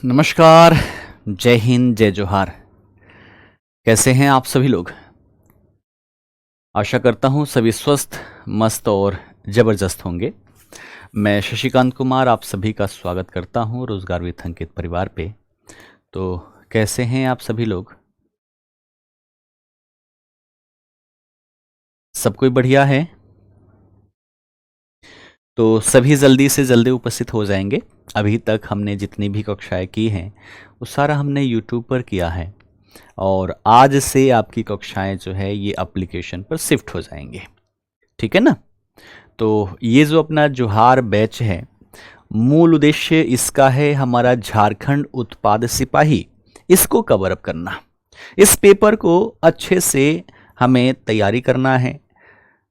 नमस्कार। जय हिंद, जय जोहार। कैसे हैं आप सभी लोग? आशा करता हूं सभी स्वस्थ, मस्त और ज़बरदस्त होंगे। मैं शशिकांत कुमार आप सभी का स्वागत करता हूं रोजगार विथ अंकित परिवार पे। तो कैसे हैं आप सभी लोग? सब कोई बढ़िया है? तो सभी जल्दी से जल्दी उपस्थित हो जाएंगे। अभी तक हमने जितनी भी कक्षाएं की हैं वो सारा हमने यूट्यूब पर किया है और आज से आपकी कक्षाएं जो है ये एप्लीकेशन पर शिफ्ट हो जाएंगे। ठीक है ना? तो ये जो अपना जोहार बैच है, मूल उद्देश्य इसका है हमारा झारखंड उत्पाद सिपाही, इसको कवर अप करना। इस पेपर को अच्छे से हमें तैयारी करना है,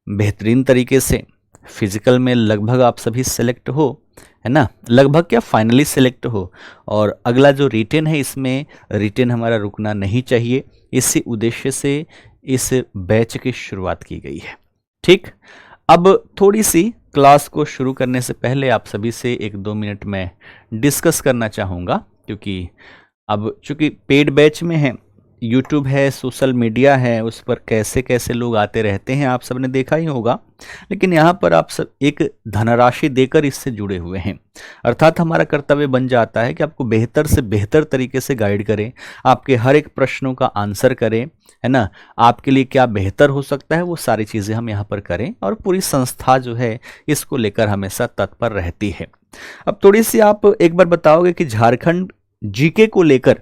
बेहतरीन तरीके से। फिजिकल में लगभग आप सभी सेलेक्ट हो, है ना? लगभग क्या, फाइनली सेलेक्ट हो। और अगला जो रिटेन है, इसमें रिटेन हमारा रुकना नहीं चाहिए। इसी उद्देश्य से इस बैच की शुरुआत की गई है। ठीक, अब थोड़ी सी क्लास को शुरू करने से पहले आप सभी से 1-2 मिनट में डिस्कस करना चाहूँगा, क्योंकि अब चूंकि पेड बैच में है, यूट्यूब है, सोशल मीडिया है, उस पर कैसे कैसे लोग आते रहते हैं आप सबने देखा ही होगा। लेकिन यहाँ पर आप सब एक धनराशि देकर इससे जुड़े हुए हैं, अर्थात हमारा कर्तव्य बन जाता है कि आपको बेहतर से बेहतर तरीके से गाइड करें, आपके हर एक प्रश्नों का आंसर करें, है ना? आपके लिए क्या बेहतर हो सकता है वो सारी चीज़ें हम यहाँ पर करें, और पूरी संस्था जो है इसको लेकर हमेशा तत्पर रहती है। अब थोड़ी सी आप एक बार बताओगे कि झारखंड जीके को लेकर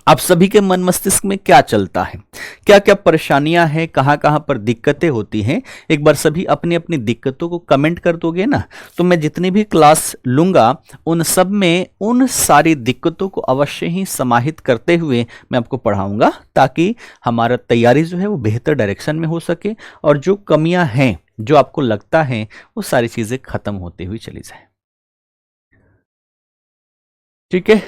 आप सभी के मन मस्तिष्क में क्या चलता है, क्या क्या परेशानियां हैं, कहां कहां पर दिक्कतें होती हैं। एक बार सभी अपनी अपनी दिक्कतों को कमेंट कर दोगे ना, तो मैं जितनी भी क्लास लूंगा उन सब में उन सारी दिक्कतों को अवश्य ही समाहित करते हुए मैं आपको पढ़ाऊंगा, ताकि हमारा तैयारी जो है वो बेहतर डायरेक्शन में हो सके और जो कमियां हैं, जो आपको लगता है, वो सारी चीजें खत्म होती हुई चली जाए। ठीक है,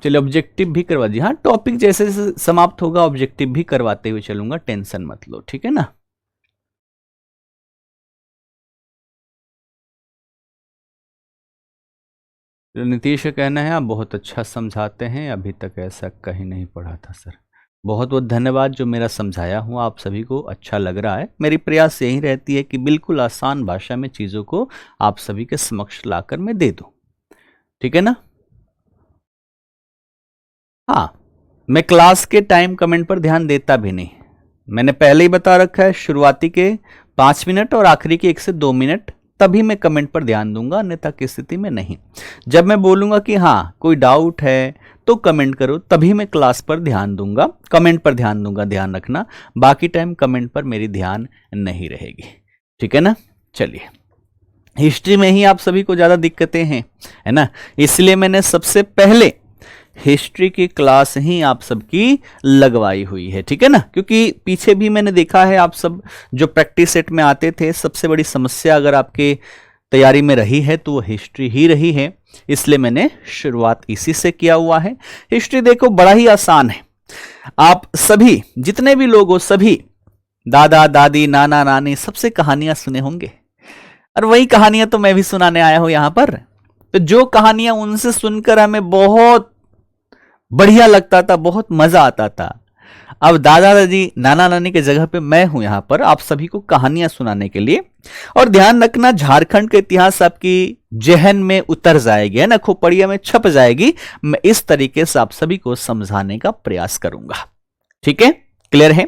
चलिए ऑब्जेक्टिव भी करवा दिया। हाँ, टॉपिक जैसे जैसे समाप्त होगा ऑब्जेक्टिव भी करवाते हुए चलूंगा, टेंशन मत लो। ठीक है ना? तो नीतीश का कहना है आप बहुत अच्छा समझाते हैं, अभी तक ऐसा कहीं नहीं पढ़ा था सर। बहुत बहुत धन्यवाद, जो मेरा समझाया हुआ आप सभी को अच्छा लग रहा है। मेरी प्रयास यही रहती है कि बिल्कुल आसान भाषा में चीज़ों को आप सभी के समक्ष लाकर मैं दे दूं। ठीक है ना? हाँ, मैं क्लास के टाइम कमेंट पर ध्यान देता भी नहीं। मैंने पहले ही बता रखा है, शुरुआती के 5 मिनट और आखिरी के 1 से 2 मिनट तभी मैं कमेंट पर ध्यान दूंगा, अन्यथा की स्थिति में नहीं। जब मैं बोलूंगा कि हाँ कोई डाउट है तो कमेंट करो, तभी मैं क्लास पर ध्यान दूंगा, कमेंट पर ध्यान दूंगा, ध्यान रखना। बाकी टाइम कमेंट पर मेरी ध्यान नहीं रहेगी। ठीक है ना? चलिए, हिस्ट्री में ही आप सभी को ज़्यादा दिक्कतें हैं, है ना? इसलिए मैंने सबसे पहले हिस्ट्री की क्लास ही आप सबकी लगवाई हुई है। ठीक है ना? क्योंकि पीछे भी मैंने देखा है आप सब जो प्रैक्टिस सेट में आते थे, सबसे बड़ी समस्या अगर आपके तैयारी में रही है तो वो हिस्ट्री ही रही है। इसलिए मैंने शुरुआत इसी से किया हुआ है। हिस्ट्री देखो बड़ा ही आसान है। आप सभी जितने भी लोग हो, सभी दादा दादी नाना नानी सबसे कहानियां सुने होंगे, और वही कहानियां तो मैं भी सुनाने आया हूं यहां पर। तो जो कहानियां उनसे सुनकर हमें बहुत बढ़िया लगता था, बहुत मजा आता था, अब दादा दादी नाना नानी के जगह पे मैं हूं यहां पर आप सभी को कहानियां सुनाने के लिए। और ध्यान रखना, झारखंड का इतिहास आपकी जहन में उतर जाएगी, है ना, खोपड़िया में छप जाएगी। मैं इस तरीके से आप सभी को समझाने का प्रयास करूंगा। ठीक है, क्लियर है?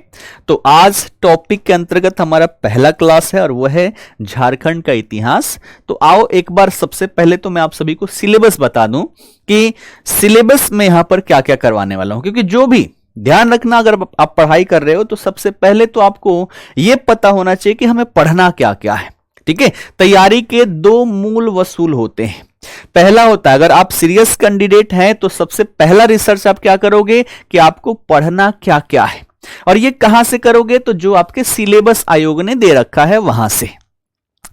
तो आज टॉपिक के अंतर्गत हमारा पहला क्लास है और वह है झारखंड का इतिहास। तो आओ एक बार सबसे पहले तो मैं आप सभी को सिलेबस बता दूं कि सिलेबस में यहां पर क्या क्या करवाने वाला हूं, क्योंकि जो भी ध्यान रखना, अगर आप पढ़ाई कर रहे हो तो सबसे पहले तो आपको यह पता होना चाहिए कि हमें पढ़ना क्या क्या है। ठीक है, तैयारी के 2 मूल वसूल होते हैं। पहला होता है, अगर आप सीरियस कैंडिडेट हैं तो सबसे पहला रिसर्च आप क्या करोगे कि आपको पढ़ना क्या क्या है, और ये कहां से करोगे, तो जो आपके सिलेबस आयोग ने दे रखा है वहां से।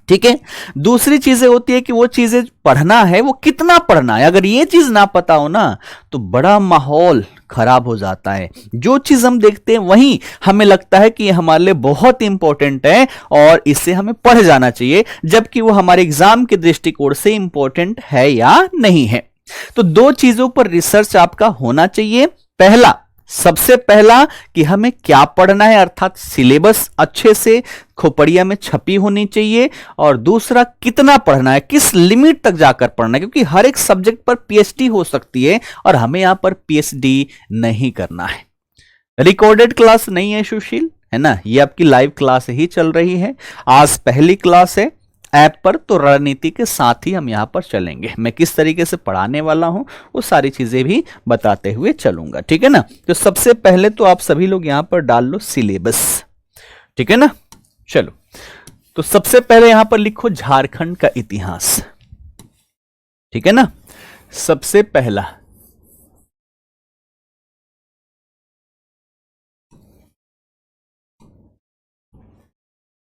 ठीक है, दूसरी चीजें होती है कि वो चीजें पढ़ना है वो कितना पढ़ना है। अगर ये चीज ना पता हो ना तो बड़ा माहौल खराब हो जाता है। जो चीज हम देखते हैं वही हमें लगता है कि ये हमारे लिए बहुत इंपॉर्टेंट है और इससे हमें पढ़ जाना चाहिए, जबकि वो हमारे एग्जाम के दृष्टिकोण से इंपॉर्टेंट है या नहीं है। तो दो चीजों पर रिसर्च आपका होना चाहिए। पहला, सबसे पहला कि हमें क्या पढ़ना है, अर्थात सिलेबस अच्छे से खोपड़िया में छपी होनी चाहिए, और दूसरा कितना पढ़ना है, किस लिमिट तक जाकर पढ़ना है, क्योंकि हर एक सब्जेक्ट पर पीएचडी हो सकती है और हमें यहां पर पीएचडी नहीं करना है। रिकॉर्डेड क्लास नहीं है सुशील, है ना, ये आपकी लाइव क्लास ही चल रही है। आज पहली क्लास है ऐप पर, तो रणनीति के साथ ही हम यहां पर चलेंगे। मैं किस तरीके से पढ़ाने वाला हूं वो सारी चीजें भी बताते हुए चलूंगा, ठीक है ना। तो सबसे पहले तो आप सभी लोग यहां पर डाल लो सिलेबस, ठीक है ना। चलो, तो सबसे पहले यहां पर लिखो झारखंड का इतिहास, ठीक है ना। सबसे पहला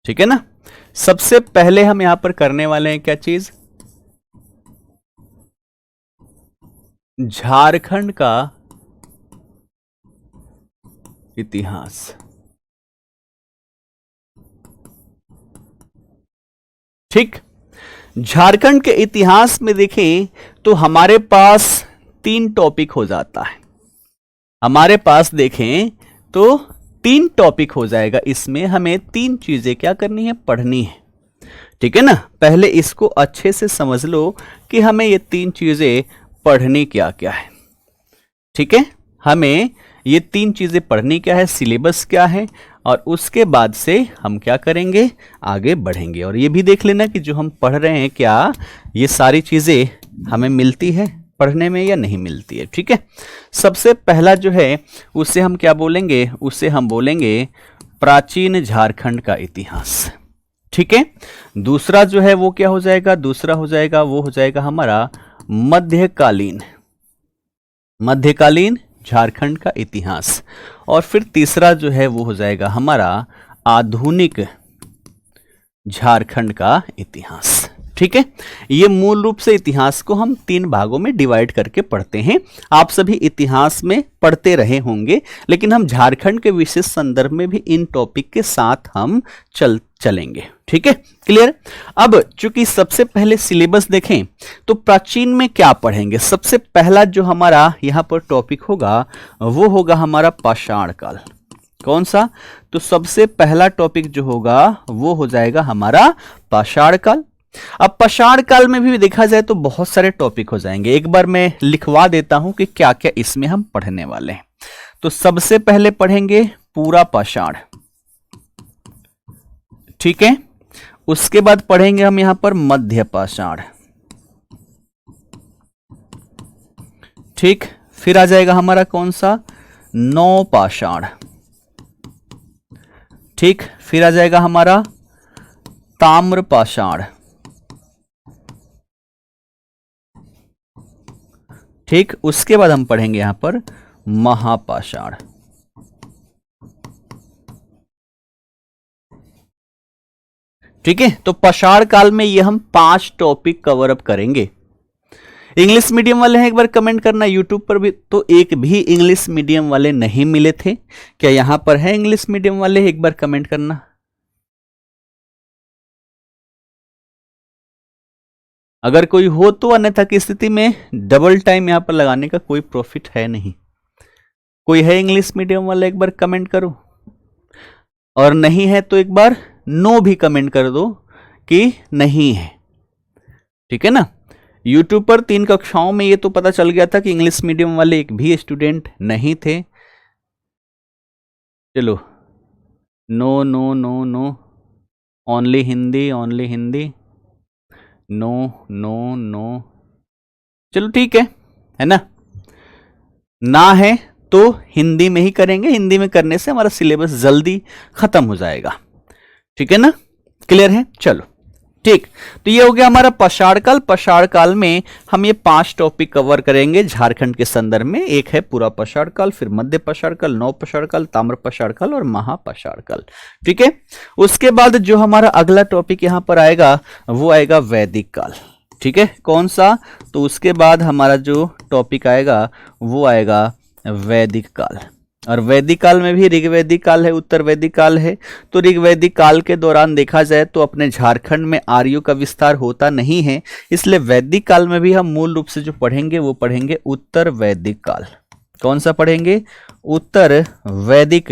ठीक है ना, सबसे पहले हम यहां पर करने वाले हैं क्या चीज, झारखंड का इतिहास। ठीक, झारखंड के इतिहास में देखें तो हमारे पास 3 टॉपिक हो जाता है। हमारे पास देखें तो 3 टॉपिक हो जाएगा। इसमें हमें 3 चीजें क्या करनी है, पढ़नी है, ठीक है ना। पहले इसको अच्छे से समझ लो कि हमें ये 3 चीजें पढ़नी क्या क्या है, ठीक है। हमें ये 3 चीजें पढ़नी क्या है, सिलेबस क्या है, और उसके बाद से हम क्या करेंगे, आगे बढ़ेंगे। और ये भी देख लेना कि जो हम पढ़ रहे हैं क्या ये सारी चीजें हमें मिलती है पढ़ने में या नहीं मिलती है, ठीक है। सबसे पहला जो है उसे हम क्या बोलेंगे, उसे हम बोलेंगे प्राचीन झारखंड का इतिहास, ठीक है। दूसरा जो है वो क्या हो जाएगा, दूसरा हो जाएगा वो हो जाएगा हमारा मध्यकालीन झारखंड का इतिहास। और फिर तीसरा जो है वो हो जाएगा हमारा आधुनिक झारखंड का इतिहास, ठीक है। ये मूल रूप से इतिहास को हम 3 भागों में डिवाइड करके पढ़ते हैं। आप सभी इतिहास में पढ़ते रहे होंगे, लेकिन हम झारखंड के विशेष संदर्भ में भी इन टॉपिक के साथ हम चलेंगे, ठीक है, क्लियर। अब चूंकि सबसे पहले सिलेबस देखें तो प्राचीन में क्या पढ़ेंगे। सबसे पहला जो हमारा यहां पर टॉपिक होगा वो होगा हमारा पाषाण काल। कौन सा, तो सबसे पहला टॉपिक जो होगा वो हो जाएगा हमारा पाषाण काल। अब पाषाण काल में भी देखा जाए तो बहुत सारे टॉपिक हो जाएंगे। एक बार मैं लिखवा देता हूं कि क्या क्या इसमें हम पढ़ने वाले हैं। तो सबसे पहले पढ़ेंगे पूरा पाषाण, ठीक है। उसके बाद पढ़ेंगे हम यहां पर मध्य पाषाण, ठीक। फिर आ जाएगा हमारा कौन सा, नौ पाषाण, ठीक। फिर आ जाएगा हमारा ताम्र पाषाण, ठीक। उसके बाद हम पढ़ेंगे यहां पर महापाषाण, ठीक है। तो पाषाण काल में ये हम 5 टॉपिक कवर अप करेंगे। इंग्लिश मीडियम वाले हैं एक बार कमेंट करना। यूट्यूब पर भी तो एक भी इंग्लिश मीडियम वाले नहीं मिले थे, क्या यहां पर है इंग्लिश मीडियम वाले, एक बार कमेंट करना। अगर कोई हो तो, अन्यथा की स्थिति में डबल टाइम यहां पर लगाने का कोई प्रॉफिट है नहीं। कोई है इंग्लिश मीडियम वाला, एक बार कमेंट करो, और नहीं है तो एक बार नो भी कमेंट कर दो कि नहीं है, ठीक है ना। यूट्यूब पर 3 कक्षाओं में ये तो पता चल गया था कि इंग्लिश मीडियम वाले एक भी स्टूडेंट नहीं थे। चलो, no no no no, only Hindi, only Hindi, no no no, चलो ठीक है ना। ना है तो हिंदी में ही करेंगे, हिंदी में करने से हमारा सिलेबस जल्दी खत्म हो जाएगा, ठीक है ना, क्लियर है। चलो ठीक, तो ये हो गया हमारा पाषाण काल। पाषाण काल में हम ये 5 टॉपिक कवर करेंगे झारखंड के संदर्भ में। एक है पूरा पाषाण काल, फिर मध्य पाषाण काल, नव पाषाण काल, ताम्र पाषाण काल और महापाषाण काल, ठीक है। उसके बाद जो हमारा अगला टॉपिक यहां पर आएगा वो आएगा वैदिक काल, ठीक है। कौन सा, तो उसके बाद हमारा जो टॉपिक आएगा वो आएगा वैदिक काल, और वैदिक काल में भी ऋग्वैदिक काल है, उत्तर वैदिक काल है। तो ऋग्वैदिक काल के दौरान देखा जाए तो अपने झारखंड में आर्यों का विस्तार होता नहीं है, इसलिए वैदिक काल में भी हम मूल रूप से जो पढ़ेंगे वो पढ़ेंगे उत्तर वैदिक काल। कौन सा पढ़ेंगे? उत्तर वैदिक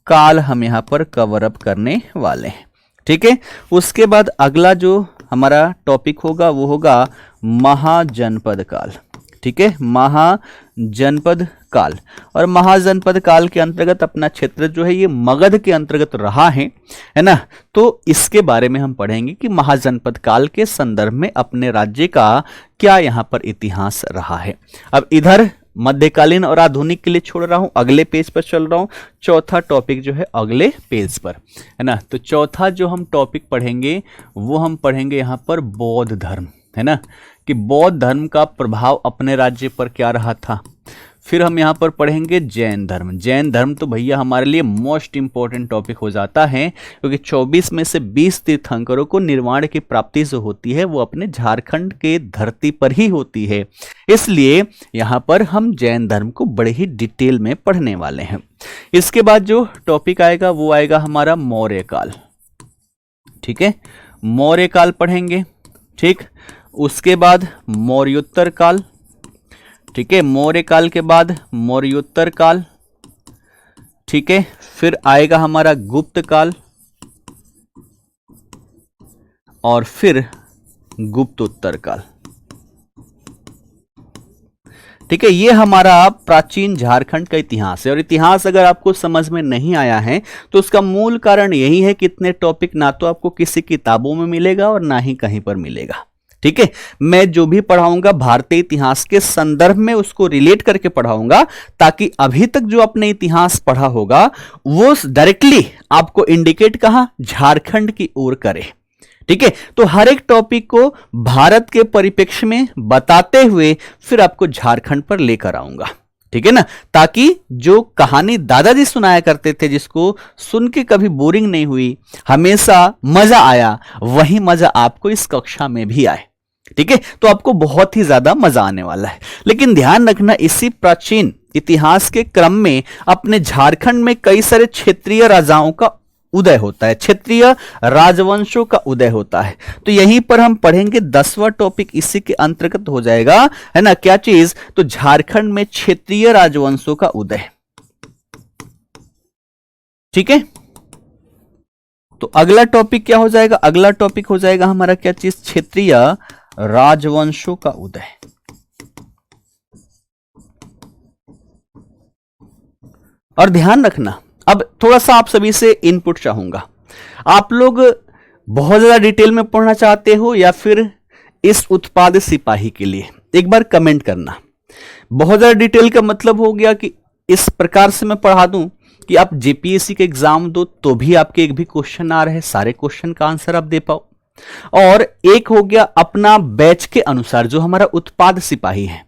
काल हम यहाँ पर कवर अप करने वाले हैं। ठीक है, उसके बाद अगला जो हमारा टॉपिक होगा वो होगा महाजनपद काल। ठीक है, महाजनपद काल। और महाजनपद काल के अंतर्गत अपना क्षेत्र जो है ये मगध के अंतर्गत रहा है ना। तो इसके बारे में हम पढ़ेंगे कि महाजनपद काल के संदर्भ में अपने राज्य का क्या यहाँ पर इतिहास रहा है। अब इधर मध्यकालीन और आधुनिक के लिए छोड़ रहा हूं, अगले पेज पर चल रहा हूं। चौथा टॉपिक जो है अगले पेज पर है ना। तो चौथा जो हम टॉपिक पढ़ेंगे वो हम पढ़ेंगे यहाँ पर बौद्ध धर्म, है ना, कि बौद्ध धर्म का प्रभाव अपने राज्य पर क्या रहा था। फिर हम यहाँ पर पढ़ेंगे जैन धर्म। जैन धर्म तो भैया हमारे लिए मोस्ट इंपॉर्टेंट टॉपिक हो जाता है, क्योंकि 24 में से 20 तीर्थंकरों को निर्वाण की प्राप्ति जो होती है वो अपने झारखंड के धरती पर ही होती है, इसलिए यहाँ पर हम जैन धर्म को बड़े ही डिटेल में पढ़ने वाले हैं। इसके बाद जो टॉपिक आएगा वो आएगा हमारा मौर्य काल। ठीक है, मौर्य काल पढ़ेंगे। ठीक, उसके बाद मौर्योत्तर काल। ठीक है, मौर्य काल के बाद मौर्योत्तर काल। ठीक है, फिर आएगा हमारा गुप्त काल और फिर गुप्तोत्तर काल। ठीक है, ये हमारा प्राचीन झारखंड का इतिहास है। और इतिहास अगर आपको समझ में नहीं आया है तो उसका मूल कारण यही है कि इतने टॉपिक ना तो आपको किसी किताबों में मिलेगा और ना ही कहीं पर मिलेगा। ठीक है, मैं जो भी पढ़ाऊंगा भारतीय इतिहास के संदर्भ में उसको रिलेट करके पढ़ाऊंगा, ताकि अभी तक जो आपने इतिहास पढ़ा होगा वो डायरेक्टली आपको इंडिकेट कहां, झारखंड की ओर करे। ठीक है, तो हर एक टॉपिक को भारत के परिप्रेक्ष्य में बताते हुए फिर आपको झारखंड पर लेकर आऊंगा। ठीक है ना, ताकि जो कहानी दादाजी सुनाया करते थे जिसको सुन के कभी बोरिंग नहीं हुई, हमेशा मजा आया, वही मजा आपको इस कक्षा में भी आए। ठीक है, तो आपको बहुत ही ज्यादा मजा आने वाला है। लेकिन ध्यान रखना, इसी प्राचीन इतिहास के क्रम में अपने झारखंड में कई सारे क्षेत्रीय राजाओं का उदय होता है, क्षेत्रीय राजवंशों का उदय होता है। तो यहीं पर हम पढ़ेंगे 10वां टॉपिक इसी के अंतर्गत हो जाएगा, है ना। क्या चीज? तो झारखंड में क्षेत्रीय राजवंशों का उदय। ठीक है, तो अगला टॉपिक क्या हो जाएगा? अगला टॉपिक हो जाएगा हमारा क्या चीज? क्षेत्रीय राजवंशों का उदय। और ध्यान रखना, अब थोड़ा सा आप सभी से इनपुट चाहूंगा। आप लोग बहुत ज्यादा डिटेल में पढ़ना चाहते हो या फिर इस उत्पाद सिपाही के लिए? एक बार कमेंट करना। बहुत ज्यादा डिटेल का मतलब हो गया कि इस प्रकार से मैं पढ़ा दूं कि आप जेपीएससी के एग्जाम दो तो भी आपके एक भी क्वेश्चन आ रहे, सारे क्वेश्चन का आंसर आप दे पाओ। और एक हो गया अपना बैच के अनुसार जो हमारा उत्पाद सिपाही है,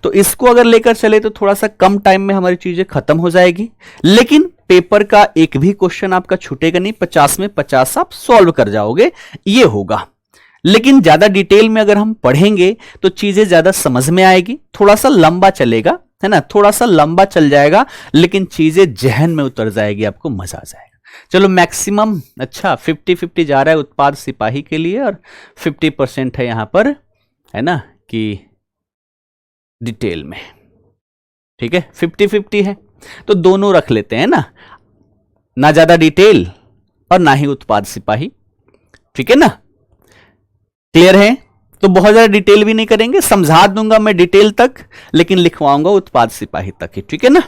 तो इसको अगर लेकर चले तो थोड़ा सा कम टाइम में हमारी चीजें खत्म हो जाएगी, लेकिन पेपर का एक भी क्वेश्चन आपका छूटेगा नहीं, 50 में 50 आप सॉल्व कर जाओगे, ये होगा। लेकिन ज्यादा डिटेल में अगर हम पढ़ेंगे तो चीजें ज्यादा समझ में आएगी, थोड़ा सा लंबा चलेगा, है ना, थोड़ा सा लंबा चल जाएगा, लेकिन चीजें जहन में उतर जाएगी, आपको मजा आ जाएगा। चलो मैक्सिमम अच्छा 50-50 जा रहा है उत्पाद सिपाही के लिए और 50% है यहां पर, है ना, कि डिटेल में। ठीक है, 50-50 है तो दोनों रख लेते हैं ना ज्यादा डिटेल और ना ही उत्पाद सिपाही। ठीक है ना, क्लियर है? तो बहुत ज्यादा डिटेल भी नहीं करेंगे, समझा दूंगा मैं डिटेल तक, लेकिन लिखवाऊंगा उत्पाद सिपाही तक ही। ठीक है ना,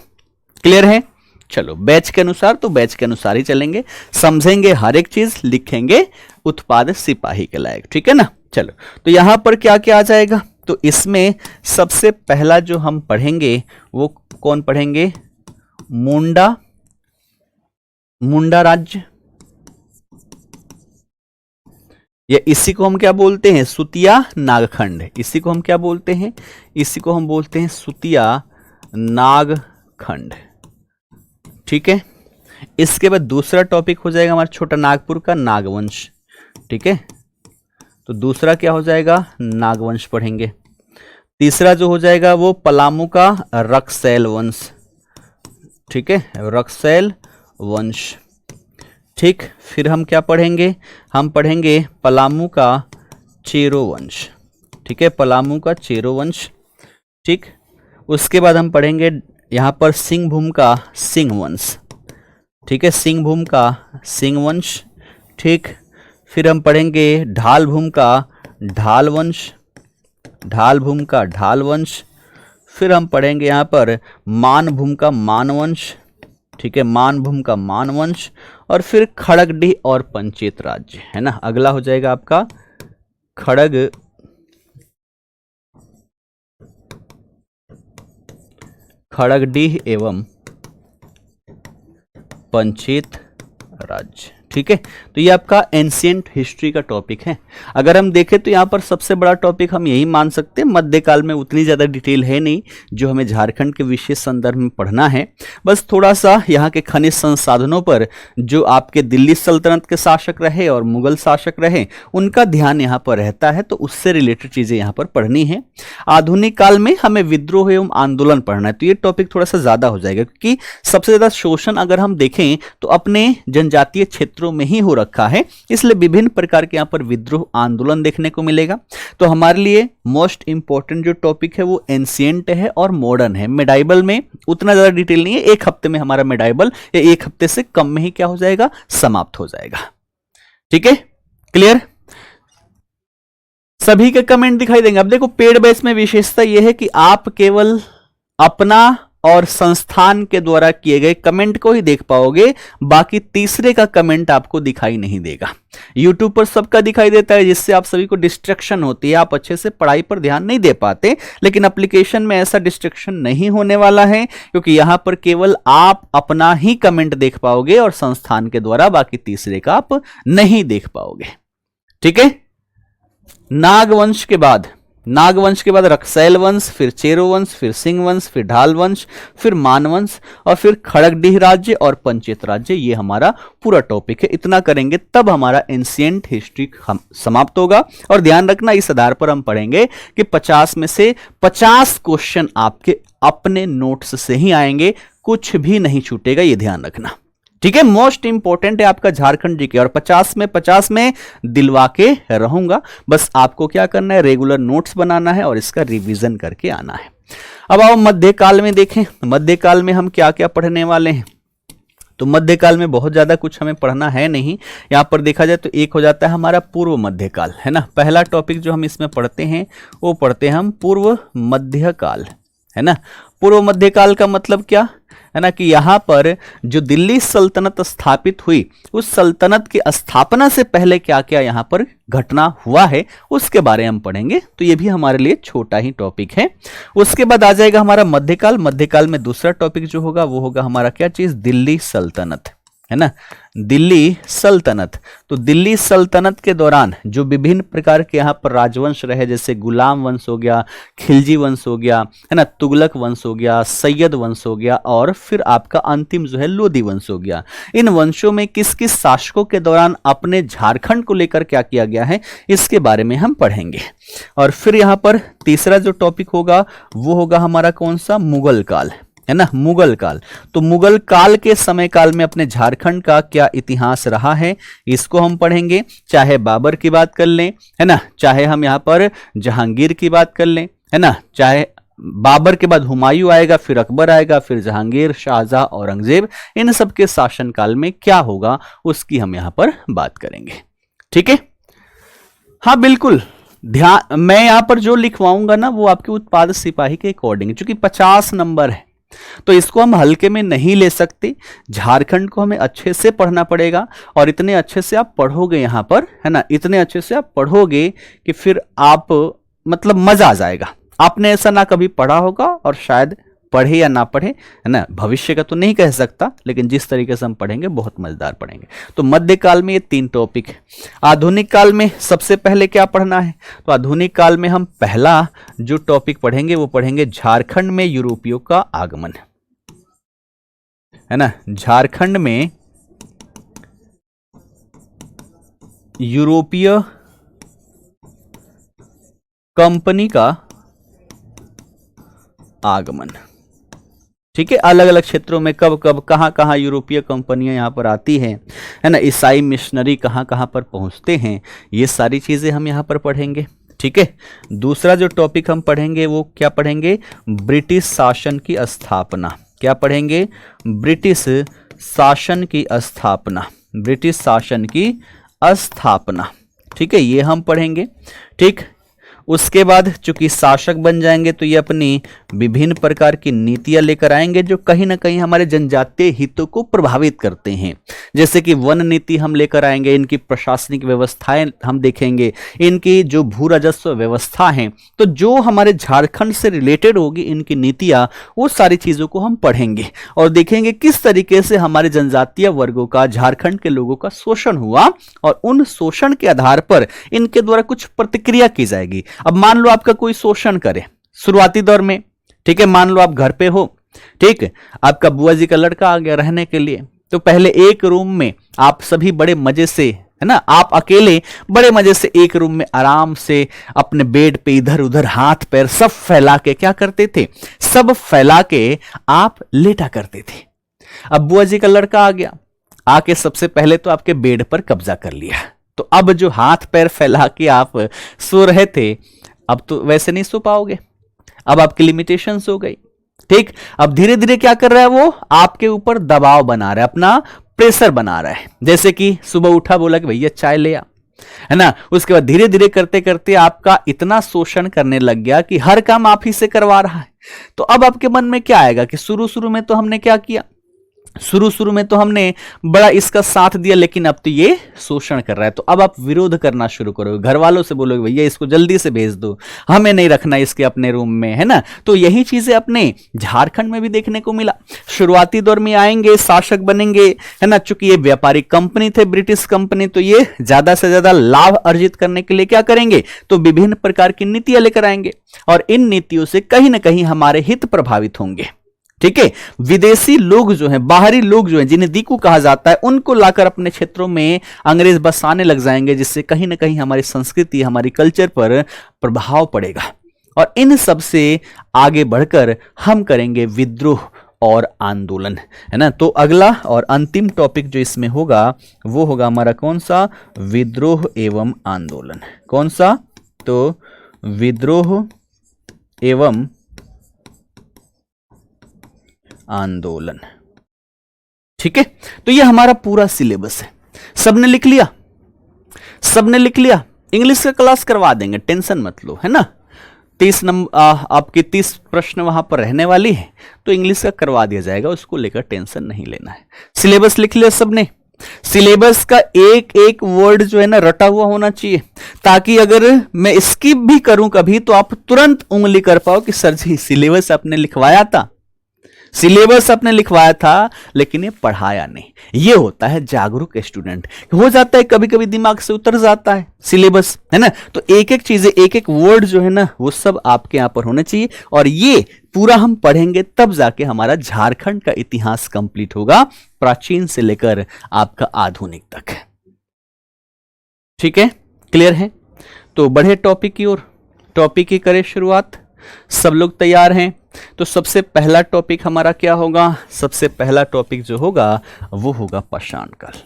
क्लियर है? चलो बैच के अनुसार तो बैच के अनुसार ही चलेंगे, समझेंगे हर एक चीज, लिखेंगे उत्पाद सिपाही के लायक। ठीक है ना, चलो तो यहां पर क्या क्या आ जाएगा? तो इसमें सबसे पहला जो हम पढ़ेंगे वो कौन पढ़ेंगे? मुंडा राज्य, या इसी को हम क्या बोलते हैं? सुतिया नागखंड। इसी को हम क्या बोलते हैं? इसी को हम बोलते हैं सुतिया नागखंड। ठीक है, इसके बाद दूसरा टॉपिक हो जाएगा हमारा छोटा नागपुर का नागवंश। ठीक है, तो दूसरा क्या हो जाएगा? नागवंश पढ़ेंगे। तीसरा जो हो जाएगा वो पलामू का रक्सैल वंश। ठीक है, रक्सैल वंश। ठीक, फिर हम क्या पढ़ेंगे, हम पढ़ेंगे पलामू का चेरो वंश। ठीक है, पलामू का चेरो वंश। ठीक, उसके बाद हम पढ़ेंगे यहाँ पर सिंहभूम का सिंह वंश। ठीक है, सिंहभूम का सिंह वंश। ठीक, फिर हम पढ़ेंगे ढालभूम का ढाल वंश, ढालभूम का ढाल वंश। फिर हम पढ़ेंगे यहाँ पर मानभूम का मानवंश। ठीक है, मानभूम का मानवंश। और फिर खड़गडीह और पंचेत राज्य, है ना। अगला हो जाएगा आपका खड़गडीह एवं पंचेत राज्य। ठीक है, तो ये आपका एंशिएंट हिस्ट्री का टॉपिक है। अगर हम देखें तो यहाँ पर सबसे बड़ा टॉपिक हम यही मान सकते हैं, मध्यकाल में उतनी ज़्यादा डिटेल है नहीं जो हमें झारखंड के विशेष संदर्भ में पढ़ना है। बस थोड़ा सा यहाँ के खनिज संसाधनों पर जो आपके दिल्ली सल्तनत के शासक रहे और मुगल शासक रहे उनका ध्यान यहाँ पर रहता है, तो उससे रिलेटेड चीज़ें यहाँ पर पढ़नी है। आधुनिक काल में हमें विद्रोह एवं आंदोलन पढ़ना है, तो ये टॉपिक थोड़ा सा ज़्यादा हो जाएगा, क्योंकि सबसे ज़्यादा शोषण अगर हम देखें तो अपने जनजातीय क्षेत्रों में ही हो रखा है, इसलिए विभिन्न प्रकार के यहाँ पर विद्रोह आंदोलन देखने को मिलेगा। तो हमारे लिए मोस्ट इंपॉर्टेंट जो टॉपिक है वो एंशिएंट है और मॉडर्न है। मेडाइबल में उतना ज्यादा डिटेल नहीं है, एक हफ्ते में हमारा मेडाइबल या एक हफ्ते से कम में ही क्या हो जाएगा, समाप्त हो जाएगा। ठीक है, क्लियर। सभी के कमेंट दिखाई देंगे। अब देखो पेड बैच में विशेषता यह है कि आप केवल अपना और संस्थान के द्वारा किए गए कमेंट को ही देख पाओगे, बाकी तीसरे का कमेंट आपको दिखाई नहीं देगा। YouTube पर सबका दिखाई देता है, जिससे आप सभी को डिस्ट्रैक्शन होती है, आप अच्छे से पढ़ाई पर ध्यान नहीं दे पाते। लेकिन एप्लीकेशन में ऐसा डिस्ट्रैक्शन नहीं होने वाला है, क्योंकि यहां पर केवल आप अपना ही कमेंट देख पाओगे और संस्थान के द्वारा बाकी तीसरे का आप नहीं देख पाओगे। ठीक है, नागवंश के बाद रक्सैल वंश, फिर चेरो वंश, फिर सिंह वंश, फिर ढाल वंश, फिर मानवंश और फिर खड़गडीह राज्य और पंचेत राज्य। ये हमारा पूरा टॉपिक है। इतना करेंगे तब हमारा एंशिएंट हिस्ट्री समाप्त होगा। और ध्यान रखना, इस आधार पर हम पढ़ेंगे कि 50 में से 50 क्वेश्चन आपके अपने नोट्स से ही आएंगे, कुछ भी नहीं छूटेगा, ये ध्यान रखना। ठीक है, मोस्ट इंपॉर्टेंट है आपका झारखंड जीके और 50 में दिलवा के रहूंगा। बस आपको क्या करना है, रेगुलर नोट्स बनाना है और इसका रिवीजन करके आना है। अब आओ मध्यकाल में देखें, मध्यकाल में हम क्या क्या पढ़ने वाले हैं। तो मध्यकाल में बहुत ज्यादा कुछ हमें पढ़ना है नहीं। यहां पर देखा जाए तो एक हो जाता है हमारा पूर्व मध्यकाल, है ना। पहला टॉपिक जो हम इसमें पढ़ते हैं वो पढ़ते हैं हम पूर्व मध्यकाल, है ना। पूर्व मध्यकाल का मतलब क्या है ना, कि यहां पर जो दिल्ली सल्तनत स्थापित हुई, उस सल्तनत की स्थापना से पहले क्या क्या यहां पर घटना हुआ है उसके बारे में हम पढ़ेंगे। तो ये भी हमारे लिए छोटा ही टॉपिक है। उसके बाद आ जाएगा हमारा मध्यकाल। मध्यकाल में दूसरा टॉपिक जो होगा वो होगा हमारा क्या चीज, दिल्ली सल्तनत, है ना, दिल्ली सल्तनत। तो दिल्ली सल्तनत के दौरान जो विभिन्न प्रकार के यहाँ पर राजवंश रहे, जैसे गुलाम वंश हो गया, खिलजी वंश हो गया, है ना, तुगलक वंश हो गया, सैयद वंश हो गया और फिर आपका अंतिम जो है लोधी वंश हो गया। इन वंशों में किस किस शासकों के दौरान अपने झारखंड को लेकर क्या किया गया है, इसके बारे में हम पढ़ेंगे। और फिर यहाँ पर तीसरा जो टॉपिक होगा वो होगा हमारा कौन सा, मुगल काल, है ना, मुगल काल। तो मुगल काल के समय काल में अपने झारखंड का क्या इतिहास रहा है, इसको हम पढ़ेंगे। चाहे बाबर की बात कर लें, है ना, चाहे हम यहाँ पर जहांगीर की बात कर लें, है ना, चाहे बाबर के बाद हुमायूं आएगा, फिर अकबर आएगा, फिर जहांगीर, शाहजहां, औरंगजेब, इन सब के शासनकाल में क्या होगा उसकी हम यहाँ पर बात करेंगे। ठीक है, हाँ बिल्कुल ध्यान, मैं यहाँ पर जो लिखवाऊंगा ना वो आपके उत्पाद सिपाही के अकॉर्डिंग, क्योंकि 50 नंबर है तो इसको हम हल्के में नहीं ले सकते। झारखंड को हमें अच्छे से पढ़ना पड़ेगा और इतने अच्छे से आप पढ़ोगे यहाँ पर, है ना, इतने अच्छे से आप पढ़ोगे कि फिर आप मतलब मजा आ जाएगा। आपने ऐसा ना कभी पढ़ा होगा और शायद पढ़े या ना पढ़े, है ना, भविष्य का तो नहीं कह सकता, लेकिन जिस तरीके से हम पढ़ेंगे बहुत मजेदार पढ़ेंगे। तो मध्यकाल में ये 3 टॉपिक है। आधुनिक काल में सबसे पहले क्या पढ़ना है, तो आधुनिक काल में हम पहला जो टॉपिक पढ़ेंगे वो पढ़ेंगे झारखंड में यूरोपियों का आगमन, है ना। झारखंड में यूरोपीय कंपनी का आगमन। ठीक है, अलग अलग क्षेत्रों में कब कब कहाँ कहाँ यूरोपीय कंपनियां यहाँ पर आती हैं, है ना, ईसाई मिशनरी कहाँ कहाँ पर पहुँचते हैं, ये सारी चीज़ें हम यहाँ पर पढ़ेंगे। ठीक है, दूसरा जो टॉपिक हम पढ़ेंगे वो क्या पढ़ेंगे, ब्रिटिश शासन की स्थापना। क्या पढ़ेंगे, ब्रिटिश शासन की स्थापना, ब्रिटिश शासन की स्थापना। ठीक है, ये हम पढ़ेंगे। ठीक, उसके बाद चूंकि शासक बन जाएंगे तो ये अपनी विभिन्न प्रकार की नीतियां लेकर आएंगे जो कहीं ना कहीं हमारे जनजातीय हितों को प्रभावित करते हैं। जैसे कि वन नीति हम लेकर आएंगे, इनकी प्रशासनिक व्यवस्थाएं हम देखेंगे, इनकी जो भू राजस्व व्यवस्था है, तो जो हमारे झारखंड से रिलेटेड होगी इनकी नीतियां, वो सारी चीजों को हम पढ़ेंगे और देखेंगे किस तरीके से हमारे जनजातीय वर्गों का, झारखंड के लोगों का शोषण हुआ और उन शोषण के आधार पर इनके द्वारा कुछ प्रतिक्रिया की जाएगी। अब मान लो आपका कोई शोषण करे शुरुआती दौर में, ठीक है, मान लो आप घर पे हो, ठीक है, आपका बुआ जी का लड़का आ गया रहने के लिए, तो पहले एक रूम में आप सभी बड़े मजे से, है ना, आप अकेले बड़े मजे से एक रूम में आराम से अपने बेड पे इधर उधर हाथ पैर सब फैला के क्या करते थे, सब फैला के आप लेटा करते थे। अब बुआ जी का लड़का आ गया, आके सबसे पहले तो आपके बेड पर कब्जा कर लिया, तो अब जो हाथ पैर फैला के आप सो रहे थे, अब तो वैसे नहीं सो पाओगे, अब आपकी लिमिटेशंस हो गई। ठीक, अब धीरे धीरे क्या कर रहा है, वो आपके ऊपर दबाव बना रहा है, अपना प्रेशर बना रहा है। जैसे कि सुबह उठा, बोला कि भैया चाय ले आ, है ना, उसके बाद धीरे धीरे करते करते आपका इतना शोषण करने लग गया कि हर काम आप ही से करवा रहा है। तो अब आपके मन में क्या आएगा कि शुरू शुरू में तो हमने क्या किया, शुरू में तो हमने बड़ा इसका साथ दिया, लेकिन अब तो ये शोषण कर रहा है, तो अब आप विरोध करना शुरू करोगे, घर वालों से बोलोगे भैया इसको जल्दी से भेज दो, हमें नहीं रखना इसके अपने रूम में, है ना। तो यही चीजें अपने झारखंड में भी देखने को मिला। शुरुआती दौर में आएंगे, शासक बनेंगे, है ना, चूंकि ये व्यापारिक कंपनी थे, ब्रिटिश कंपनी, तो ये ज्यादा से ज्यादा लाभ अर्जित करने के लिए क्या करेंगे, तो विभिन्न प्रकार की नीतियां लेकर आएंगे और इन नीतियों से कहीं ना कहीं हमारे हित प्रभावित होंगे। ठीक है, विदेशी लोग जो हैं, बाहरी लोग जो हैं, जिन्हें दीकू कहा जाता है, उनको लाकर अपने क्षेत्रों में अंग्रेज बसाने लग जाएंगे, जिससे कहीं ना कहीं हमारी संस्कृति, हमारी कल्चर पर प्रभाव पड़ेगा। और इन सब से आगे बढ़कर हम करेंगे विद्रोह और आंदोलन, है ना। तो अगला और अंतिम टॉपिक जो इसमें होगा वो होगा हमारा कौन सा, विद्रोह एवं आंदोलन। कौन सा, तो विद्रोह एवं आंदोलन। ठीक है, तो ये हमारा पूरा सिलेबस है। सबने लिख लिया, सबने लिख लिया। इंग्लिश का क्लास करवा देंगे, टेंशन मत लो, है ना। 30 नंबर आपके 30 प्रश्न वहां पर रहने वाली है, तो इंग्लिश का करवा दिया जाएगा, उसको लेकर टेंशन नहीं लेना है। सिलेबस लिख लिया सबने। सिलेबस का एक एक वर्ड जो है ना रटा हुआ होना चाहिए, ताकि अगर मैं स्किप भी करूं कभी तो आप तुरंत उंगली कर पाओ कि सर जी सिलेबस आपने लिखवाया था, सिलेबस आपने लिखवाया था, लेकिन ये पढ़ाया नहीं। ये होता है जागरूक स्टूडेंट। हो जाता है कभी कभी दिमाग से उतर जाता है सिलेबस, है ना। तो एक एक चीजें, एक एक वर्ड जो है ना, वो सब आपके यहां पर होने चाहिए, और ये पूरा हम पढ़ेंगे तब जाके हमारा झारखंड का इतिहास कंप्लीट होगा, प्राचीन से लेकर आपका आधुनिक तक। ठीक है, क्लियर है। तो बढ़े टॉपिक की ओर, टॉपिक की करें शुरुआत। सब लोग तैयार हैं? तो सबसे पहला टॉपिक हमारा क्या होगा, सबसे पहला टॉपिक जो होगा वो होगा पाषाण काल।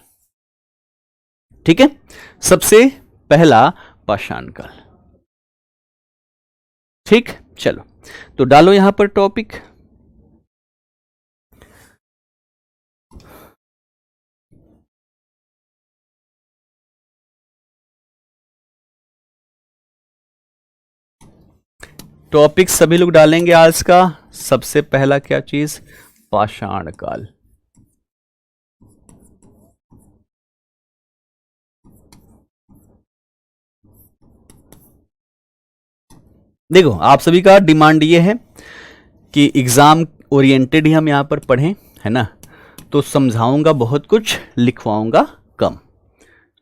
ठीक है, सबसे पहला पाषाण काल। ठीक, चलो तो डालो यहां पर टॉपिक। टॉपिक सभी लोग डालेंगे आज का। सबसे पहला क्या चीज, पाषाण काल। देखो आप सभी का डिमांड ये है कि एग्जाम ओरिएंटेड ही हम यहां पर पढ़ें, है ना। तो समझाऊंगा बहुत कुछ, लिखवाऊंगा कम।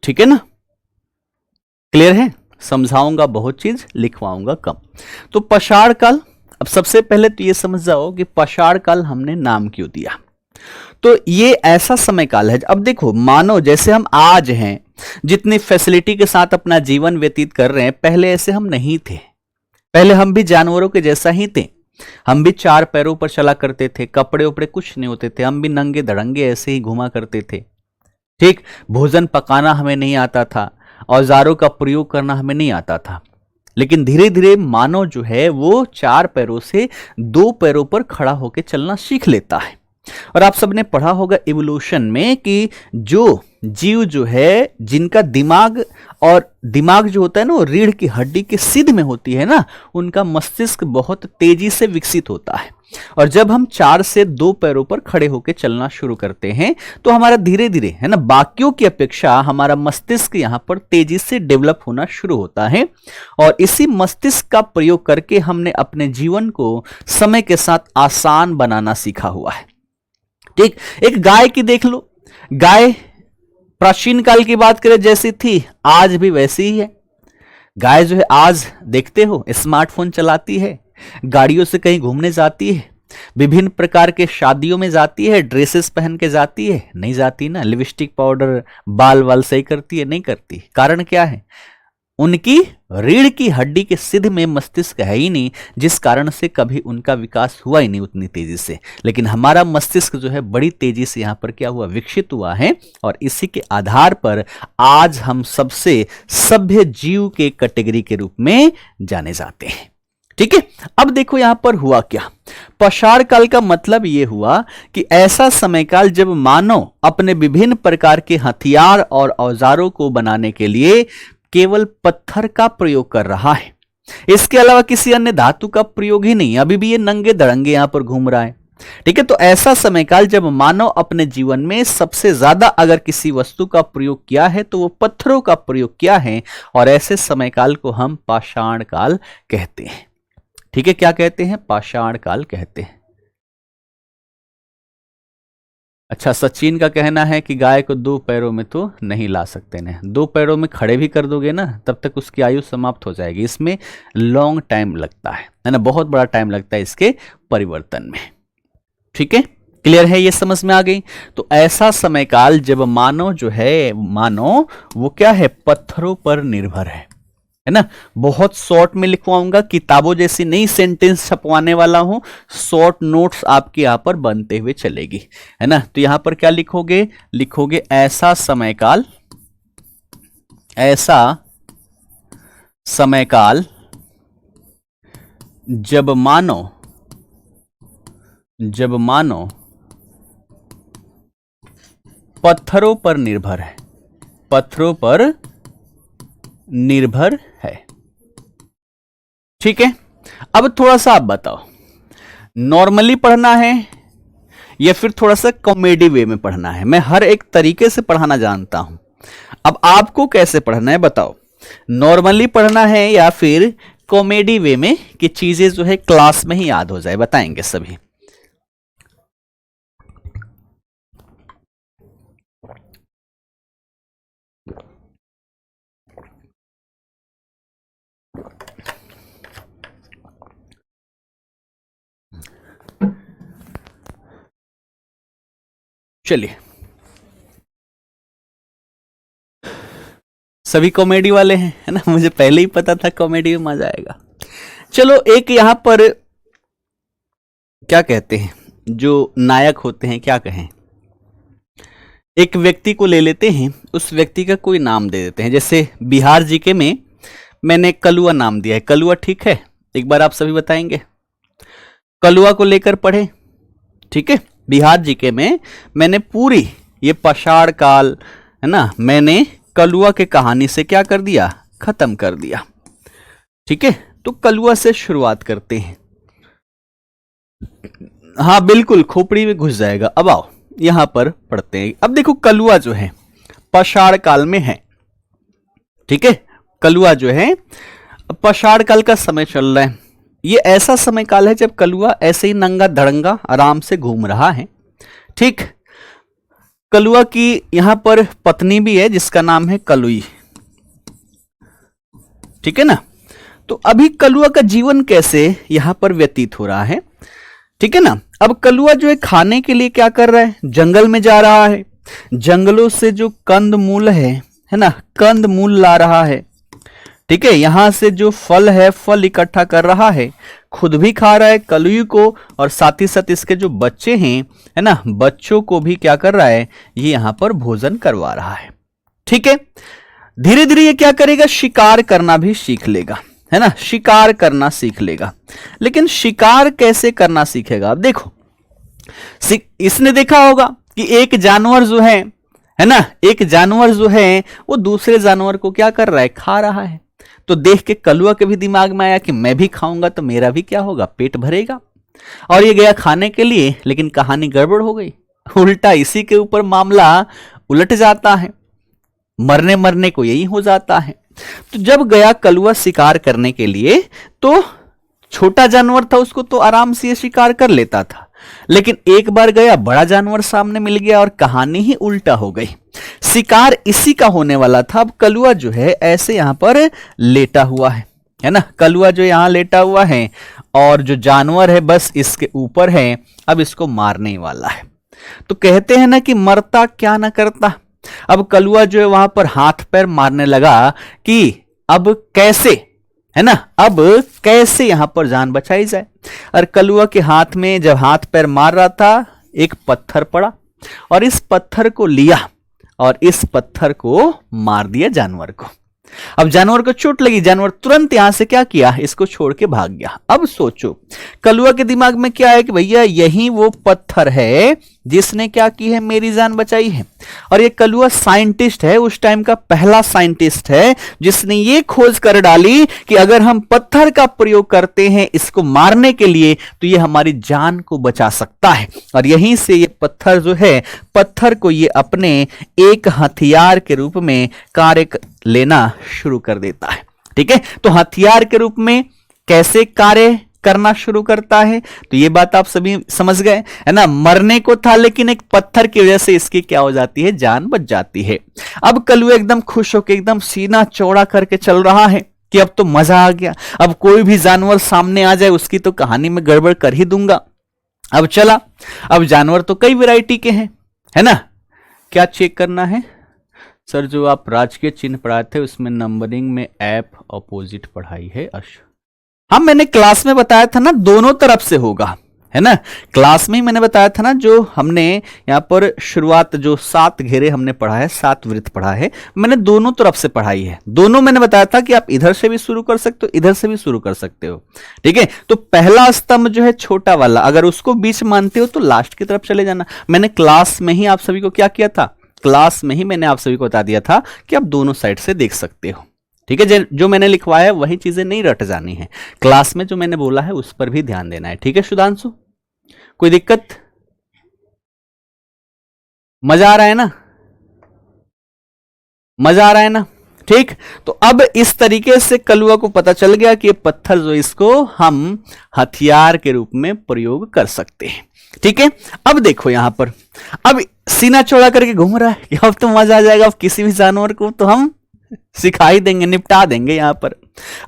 ठीक है ना, क्लियर है। समझाऊंगा बहुत चीज, लिखवाऊंगा कम। तो पाषाण काल, अब सबसे पहले तो ये समझ जाओ कि पाषाण काल हमने नाम क्यों दिया। तो ये ऐसा समय काल है, अब देखो मानो जैसे हम आज हैं, जितनी फैसिलिटी के साथ अपना जीवन व्यतीत कर रहे हैं, पहले ऐसे हम नहीं थे। पहले हम भी जानवरों के जैसा ही थे, हम भी चार पैरों पर चला करते थे, कपड़े उपड़े कुछ नहीं होते थे, हम भी नंगे धड़ंगे ऐसे ही घुमा करते थे। ठीक, भोजन पकाना हमें नहीं आता था, औजारों का प्रयोग करना हमें नहीं आता था। लेकिन धीरे धीरे मानव जो है वो चार पैरों से दो पैरों पर खड़ा होकर चलना सीख लेता है। और आप सबने पढ़ा होगा इवोल्यूशन में कि जो जीव जो है जिनका दिमाग, और दिमाग जो होता है ना वो रीढ़ की हड्डी के सीध में होती है ना, उनका मस्तिष्क बहुत तेजी से विकसित होता है। और जब हम चार से दो पैरों पर खड़े होकर चलना शुरू करते हैं तो हमारा धीरे धीरे है ना बाकियों की अपेक्षा हमारा मस्तिष्क यहां पर तेजी से डेवलप होना शुरू होता है। और इसी मस्तिष्क का प्रयोग करके हमने अपने जीवन को समय के साथ आसान बनाना सीखा हुआ है। ठीक, एक गाय की देख लो, गाय प्राचीन काल की बात करें जैसी थी आज भी वैसी ही है। गाय जो है आज देखते हो स्मार्टफोन चलाती है, गाड़ियों से कहीं घूमने जाती है, विभिन्न प्रकार के शादियों में जाती है, ड्रेसेस पहन के जाती है, नहीं जाती ना, लिपस्टिक पाउडर बाल वाल सही करती है, नहीं करती। कारण क्या है? उनकी रीढ़ की हड्डी के सीध में मस्तिष्क है ही नहीं, जिस कारण से कभी उनका विकास हुआ ही नहीं उतनी तेजी से। लेकिन हमारा मस्तिष्क जो है बड़ी तेजी से यहां पर क्या हुआ, विकसित हुआ है। और इसी के आधार पर आज हम सबसे सभ्य जीव के कैटेगरी के रूप में जाने जाते हैं। ठीक है, अब देखो यहां पर हुआ क्या। पाषाण काल का मतलब यह हुआ कि ऐसा समय काल जब मानव अपने विभिन्न प्रकार के हथियार और औजारों को बनाने के लिए केवल पत्थर का प्रयोग कर रहा है, इसके अलावा किसी अन्य धातु का प्रयोग ही नहीं। अभी भी ये नंगे धड़ंगे यहां पर घूम रहा है। ठीक है, तो ऐसा समय काल जब मानव अपने जीवन में सबसे ज्यादा अगर किसी वस्तु का प्रयोग किया है तो वो पत्थरों का प्रयोग किया है। और ऐसे समय काल को हम पाषाण काल कहते हैं। ठीक है, क्या कहते हैं? पाषाण काल कहते हैं। अच्छा, सचिन का कहना है कि गाय को दो पैरों में तो नहीं ला सकते ने, दो पैरों में खड़े भी कर दोगे ना तब तक उसकी आयु समाप्त हो जाएगी। इसमें लॉन्ग टाइम लगता है ना, बहुत बड़ा टाइम लगता है इसके परिवर्तन में। ठीक है, क्लियर है, ये समझ में आ गई। तो ऐसा समय काल जब मानव जो है, मानव वो क्या है, पत्थरों पर निर्भर है ना। बहुत शॉर्ट में लिखवाऊंगा, किताबों जैसी नई सेंटेंस छपवाने वाला हूं, शॉर्ट नोट्स आपके यहां पर बनते हुए चलेगी, है ना। तो यहां पर क्या लिखोगे? लिखोगे ऐसा समय काल, ऐसा समय काल जब मानव पत्थरों पर निर्भर है, पत्थरों पर निर्भर है। ठीक है, अब थोड़ा सा आप बताओ, नॉर्मली पढ़ना है या फिर थोड़ा सा कॉमेडी वे में पढ़ना है? मैं हर एक तरीके से पढ़ाना जानता हूं, अब आपको कैसे पढ़ना है बताओ। नॉर्मली पढ़ना है या फिर कॉमेडी वे में कि चीजें जो है क्लास में ही याद हो जाए? बताएंगे सभी। चलिए, सभी कॉमेडी वाले हैं, है ना। मुझे पहले ही पता था कॉमेडी में मजा आएगा। चलो, एक यहां पर क्या कहते हैं, जो नायक होते हैं, क्या कहें, एक व्यक्ति को ले लेते हैं, उस व्यक्ति का कोई नाम दे देते हैं। जैसे बिहार जीके में मैंने कलुआ नाम दिया है, कलुआ ठीक है? एक बार आप सभी बताएंगे, कलुआ को लेकर पढ़े। ठीक है, बिहार जीके में मैंने पूरी ये पाषाण काल, है ना, मैंने कलुआ के कहानी से क्या कर दिया, खत्म कर दिया। ठीक है, तो कलुआ से शुरुआत करते हैं। हाँ बिल्कुल, खोपड़ी में घुस जाएगा। अब आओ यहां पर पढ़ते हैं। अब देखो, कलुआ जो है पाषाण काल में है। ठीक है, कलुआ जो है पाषाण काल का समय चल रहा है। ये ऐसा समय काल है जब कलुआ ऐसे ही नंगा धड़ंगा आराम से घूम रहा है। ठीक, कलुआ की यहां पर पत्नी भी है जिसका नाम है कलुई। ठीक है ना। तो अभी कलुआ का जीवन कैसे यहां पर व्यतीत हो रहा है? ठीक है ना। अब कलुआ जो है खाने के लिए क्या कर रहा है, जंगल में जा रहा है, जंगलों से जो कंद मूल है ना, कंद मूल ला रहा है। ठीक है, यहां से जो फल है फल इकट्ठा कर रहा है, खुद भी खा रहा है कलुई को, और साथ ही साथ इसके जो बच्चे हैं, है ना, बच्चों को भी क्या कर रहा है, ये यहां पर भोजन करवा रहा है। ठीक है, धीरे धीरे ये क्या करेगा, शिकार करना भी सीख लेगा, है ना, शिकार करना सीख लेगा। लेकिन शिकार कैसे करना सीखेगा, अब देखो, इसने देखा होगा कि एक जानवर जो है ना, एक जानवर जो है वो दूसरे जानवर को क्या कर रहा है, खा रहा है। तो देख के कलुआ के भी दिमाग में आया कि मैं भी खाऊंगा तो मेरा भी क्या होगा, पेट भरेगा। और ये गया खाने के लिए, लेकिन कहानी गड़बड़ हो गई, उल्टा इसी के ऊपर मामला उलट जाता है, मरने मरने को यही हो जाता है। तो जब गया कलुआ शिकार करने के लिए, तो छोटा जानवर था, उसको तो आराम से ये शिकार कर लेता था, लेकिन एक बार गया बड़ा जानवर सामने मिल गया और कहानी ही उल्टा हो गई। शिकार इसी का होने वाला था। अब कलुआ जो है ऐसे यहां पर लेटा हुआ है ना, कलुआ जो यहां लेटा हुआ है और जो जानवर है बस इसके ऊपर है, अब इसको मारने वाला है। तो कहते हैं ना कि मरता क्या ना करता। अब कलुआ जो है वहां पर हाथ पैर मारने लगा कि अब कैसे, है ना, अब कैसे यहां पर जान बचाई जाए। और कलुआ के हाथ में जब हाथ पैर मार रहा था, एक पत्थर पड़ा और इस पत्थर को लिया और इस पत्थर को मार दिया जानवर को। अब जानवर को चोट लगी, जानवर तुरंत यहां से क्या किया, इसको छोड़ के भाग गया। अब सोचो कलुआ के दिमाग में क्या है कि भैया यही वो पत्थर है जिसने क्या की है, मेरी जान बचाई है। और ये कलुआ साइंटिस्ट है, उस टाइम का पहला साइंटिस्ट है जिसने ये खोज कर डाली कि अगर हम पत्थर का प्रयोग करते हैं इसको मारने के लिए तो ये हमारी जान को बचा सकता है। और यहीं से ये पत्थर जो है, पत्थर को ये अपने एक हथियार के रूप में कार्य लेना शुरू कर देता है। ठीक है, तो हथियार के रूप में कैसे कार्य करना शुरू करता है, तो ये बात आप सभी समझ गए, है ना। मरने को था लेकिन एक पत्थर की वजह से इसकी क्या हो जाती है, जान बच जाती है। अब कलुआ एकदम खुश होकर एकदम सीना चौड़ा करके चल रहा है कि अब तो मजा आ गया, अब कोई भी जानवर सामने आ जाए उसकी तो कहानी में गड़बड़ कर ही दूंगा। अब चला, अब जानवर तो कई वैरायटी के हैं, है ना। क्या चेक करना है सर, जो आप राजकीय चिन्ह पढ़ाए थे उसमें नंबरिंग में ऐप अपोजिट पढ़ाई है। हाँ, मैंने क्लास में बताया था ना दोनों तरफ से होगा, है ना। क्लास में ही मैंने बताया था ना, जो हमने यहाँ पर शुरुआत जो 7 घेरे हमने पढ़ा है, 7 वृत्त पढ़ा है, मैंने दोनों तरफ से पढ़ाई है। दोनों मैंने बताया था कि आप इधर से भी शुरू कर सकते हो, इधर से भी शुरू कर सकते हो। ठीक है, तो पहला स्तंभ जो है छोटा वाला, अगर उसको बीच मानते हो तो लास्ट की तरफ चले जाना। मैंने क्लास में ही आप सभी को क्या किया था, क्लास में ही मैंने आप सभी को बता दिया था कि आप दोनों साइड से देख सकते हो। ठीक है, जो मैंने लिखवाया है वही चीजें नहीं रट जानी है, क्लास में जो मैंने बोला है उस पर भी ध्यान देना है। ठीक है सुधांशु, कोई दिक्कत? मजा आ रहा है ना, मजा आ रहा है ना। ठीक, तो अब इस तरीके से कलुआ को पता चल गया कि ये पत्थर जो इसको हम हथियार के रूप में प्रयोग कर सकते हैं। ठीक है, अब देखो यहां पर, अब सीना चौड़ा करके घूम रहा है कि अब तो मजा आ जाएगा, अब किसी भी जानवर को तो हम सिखाई देंगे, निपटा देंगे यहां पर।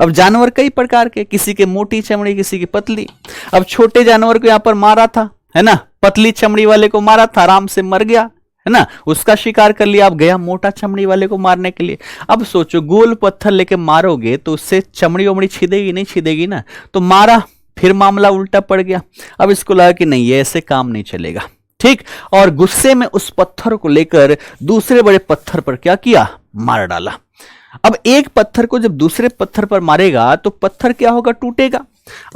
अब जानवर कई प्रकार के, किसी के मोटी चमड़ी, किसी की पतली। अब छोटे जानवर को यहां पर मारा था, है ना, पतली चमड़ी वाले को मारा था, आराम से मर गया, है ना, उसका शिकार कर लिया। अब गया मोटा चमड़ी वाले को मारने के लिए। अब सोचो गोल पत्थर लेके मारोगे तो उससे चमड़ी वमड़ी छिदेगी नहीं, छिदेगी ना, तो मारा, फिर मामला उल्टा पड़ गया। अब इसको लगा कि नहीं, ये ऐसे काम नहीं चलेगा। ठीक, और गुस्से में उस पत्थर को लेकर दूसरे बड़े पत्थर पर क्या किया, मार डाला। अब एक पत्थर को जब दूसरे पत्थर पर मारेगा तो पत्थर क्या होगा, टूटेगा।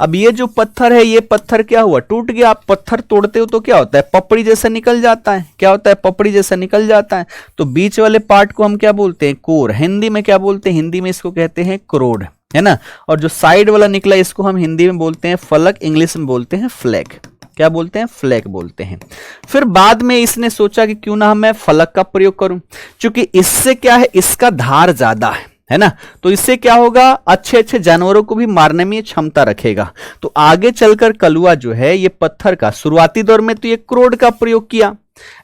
अब ये जो पत्थर है, ये पत्थर क्या हुआ, टूट गया। आप पत्थर तोड़ते हो तो क्या होता है, पपड़ी जैसा निकल जाता है। क्या होता है, पपड़ी जैसा निकल जाता है। तो बीच वाले पार्ट को हम क्या बोलते हैं, कोर। हिंदी में क्या बोलते हैं, हिंदी में इसको कहते हैं क्रोड, है ना। और जो साइड वाला निकला इसको हम हिंदी में बोलते हैं फलक, इंग्लिश में बोलते हैं फ्लैग। क्या बोलते हैं, फ्लैग बोलते हैं। फिर बाद में इसने सोचा कि क्यों ना मैं फलक का प्रयोग करूं, क्योंकि इससे क्या है, इसका धार ज्यादा है ना, तो इससे क्या होगा, अच्छे अच्छे जानवरों को भी मारने में क्षमता रखेगा। तो आगे चलकर कलुआ जो है ये पत्थर का शुरुआती दौर में तो ये क्रोड का प्रयोग किया,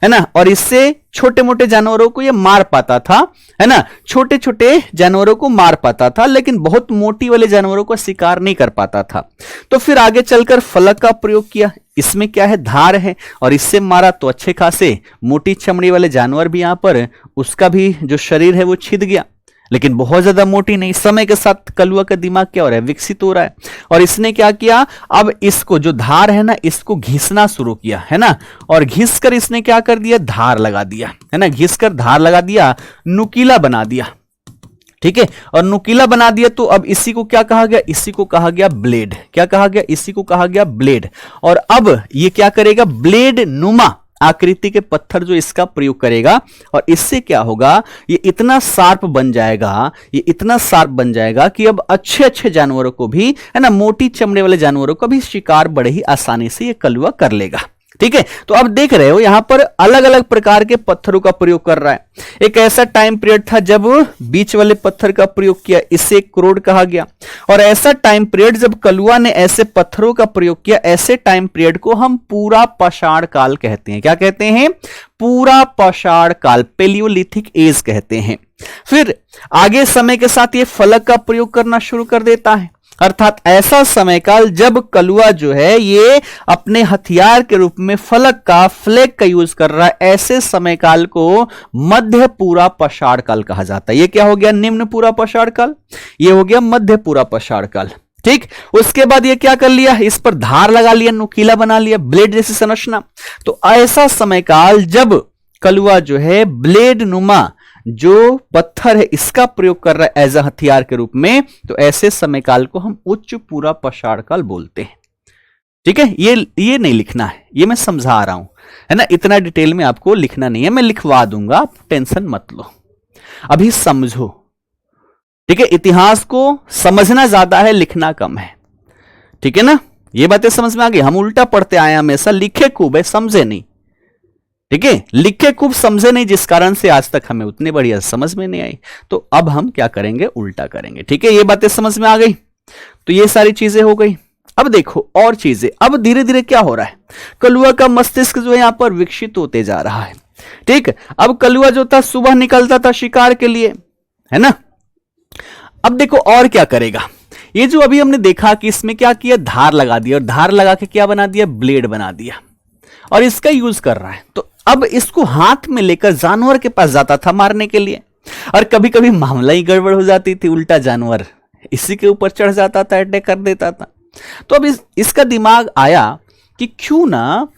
है ना, और इससे छोटे मोटे जानवरों को ये मार पाता था, है ना, छोटे छोटे जानवरों को मार पाता था, लेकिन बहुत मोटी वाले जानवरों को शिकार नहीं कर पाता था। तो फिर आगे चलकर फलक का प्रयोग किया, इसमें क्या है, धार है, और इससे मारा तो अच्छे खासे मोटी चमड़ी वाले जानवर भी यहां पर उसका भी जो शरीर है वो छिद गया, लेकिन बहुत ज्यादा मोटी नहीं। समय के साथ कलुआ का दिमाग क्या हो रहा है, विकसित हो रहा है। और इसने क्या किया, अब इसको जो धार है ना, इसको घिसना शुरू किया, है ना, और घिस कर इसने क्या कर दिया, धार लगा दिया, है ना, घिस कर धार लगा दिया, नुकीला बना दिया। ठीक है, और नुकीला बना दिया तो अब इसी को क्या कहा गया, इसी को कहा गया ब्लेड। क्या कहा गया, इसी को कहा गया ब्लेड। और अब ये क्या करेगा, ब्लेड नुमा आकृति के पत्थर जो इसका प्रयोग करेगा, और इससे क्या होगा, ये इतना शार्प बन जाएगा, ये इतना शार्प बन जाएगा कि अब अच्छे अच्छे जानवरों को भी, है ना, मोटी चमड़े वाले जानवरों को भी शिकार बड़े ही आसानी से ये कलुआ कर लेगा। ठीक है, तो अब देख रहे हो यहां पर अलग अलग प्रकार के पत्थरों का प्रयोग कर रहा है। एक ऐसा टाइम पीरियड था जब बीच वाले पत्थर का प्रयोग किया, इसे क्रोड कहा गया। और ऐसा टाइम पीरियड जब कलुआ ने ऐसे पत्थरों का प्रयोग किया, ऐसे टाइम पीरियड को हम पूरा पाषाण काल कहते हैं। क्या कहते हैं, पूरा पाषाण काल, पेलियोलिथिक एज कहते हैं। फिर आगे समय के साथ ये फलक का प्रयोग करना शुरू कर देता है, अर्थात ऐसा समय काल जब कलुआ जो है ये अपने हथियार के रूप में फलक का, फ्लैग का यूज कर रहा है। ऐसे समय काल को मध्य पूरा पाषाण काल कहा जाता है। ये क्या हो गया, निम्न पूरा पाषाण काल, ये हो गया मध्य पूरा पाषाण काल। ठीक, उसके बाद ये क्या कर लिया, इस पर धार लगा लिया, नुकीला बना लिया, ब्लेड जैसी संरचना। तो ऐसा समय काल जब कलुआ जो है ब्लेड नुमा जो पत्थर है इसका प्रयोग कर रहा है एज अ हथियार के रूप में, तो ऐसे समय काल को हम उच्च पूरा पाषाण काल बोलते हैं। ठीक है, ये नहीं लिखना है, ये मैं समझा रहा हूं, है ना, इतना डिटेल में आपको लिखना नहीं है, मैं लिखवा दूंगा, आप टेंशन मत लो, अभी समझो। ठीक है, इतिहास को समझना ज्यादा है, लिखना कम है। ठीक है ना, ये बातें समझ में आ गई। हम उल्टा पढ़ते आए, हमेशा लिखे खूब है, समझे नहीं। ठीक है, लिखे खूब समझे नहीं, जिस कारण से आज तक हमें उतनी बढ़िया समझ में नहीं आई। तो अब हम क्या करेंगे, उल्टा करेंगे। ठीक है, ये बातें समझ में आ गई, तो ये सारी चीजें हो गई। अब देखो और चीजें, अब धीरे धीरे क्या हो रहा है, कलुआ का मस्तिष्क जो है यहां पर विकसित होते जा रहा है। ठीक, अब कलुआ जो था सुबह निकलता था शिकार के लिए, है ना। अब देखो और क्या करेगा, ये जो अभी हमने देखा कि इसमें क्या किया, धार लगा दिया, और धार लगा के क्या बना दिया, ब्लेड बना दिया, और इसका यूज कर रहा है। तो अब इसको हाथ में लेकर जानवर के पास जाता था मारने के लिए, और कभी कभी मामला ही गड़बड़ हो जाती थी, उल्टा जानवर इसी के ऊपर चढ़ जाता था, अटैक कर देता था। तो अब इसका दिमाग आया कि क्यों ना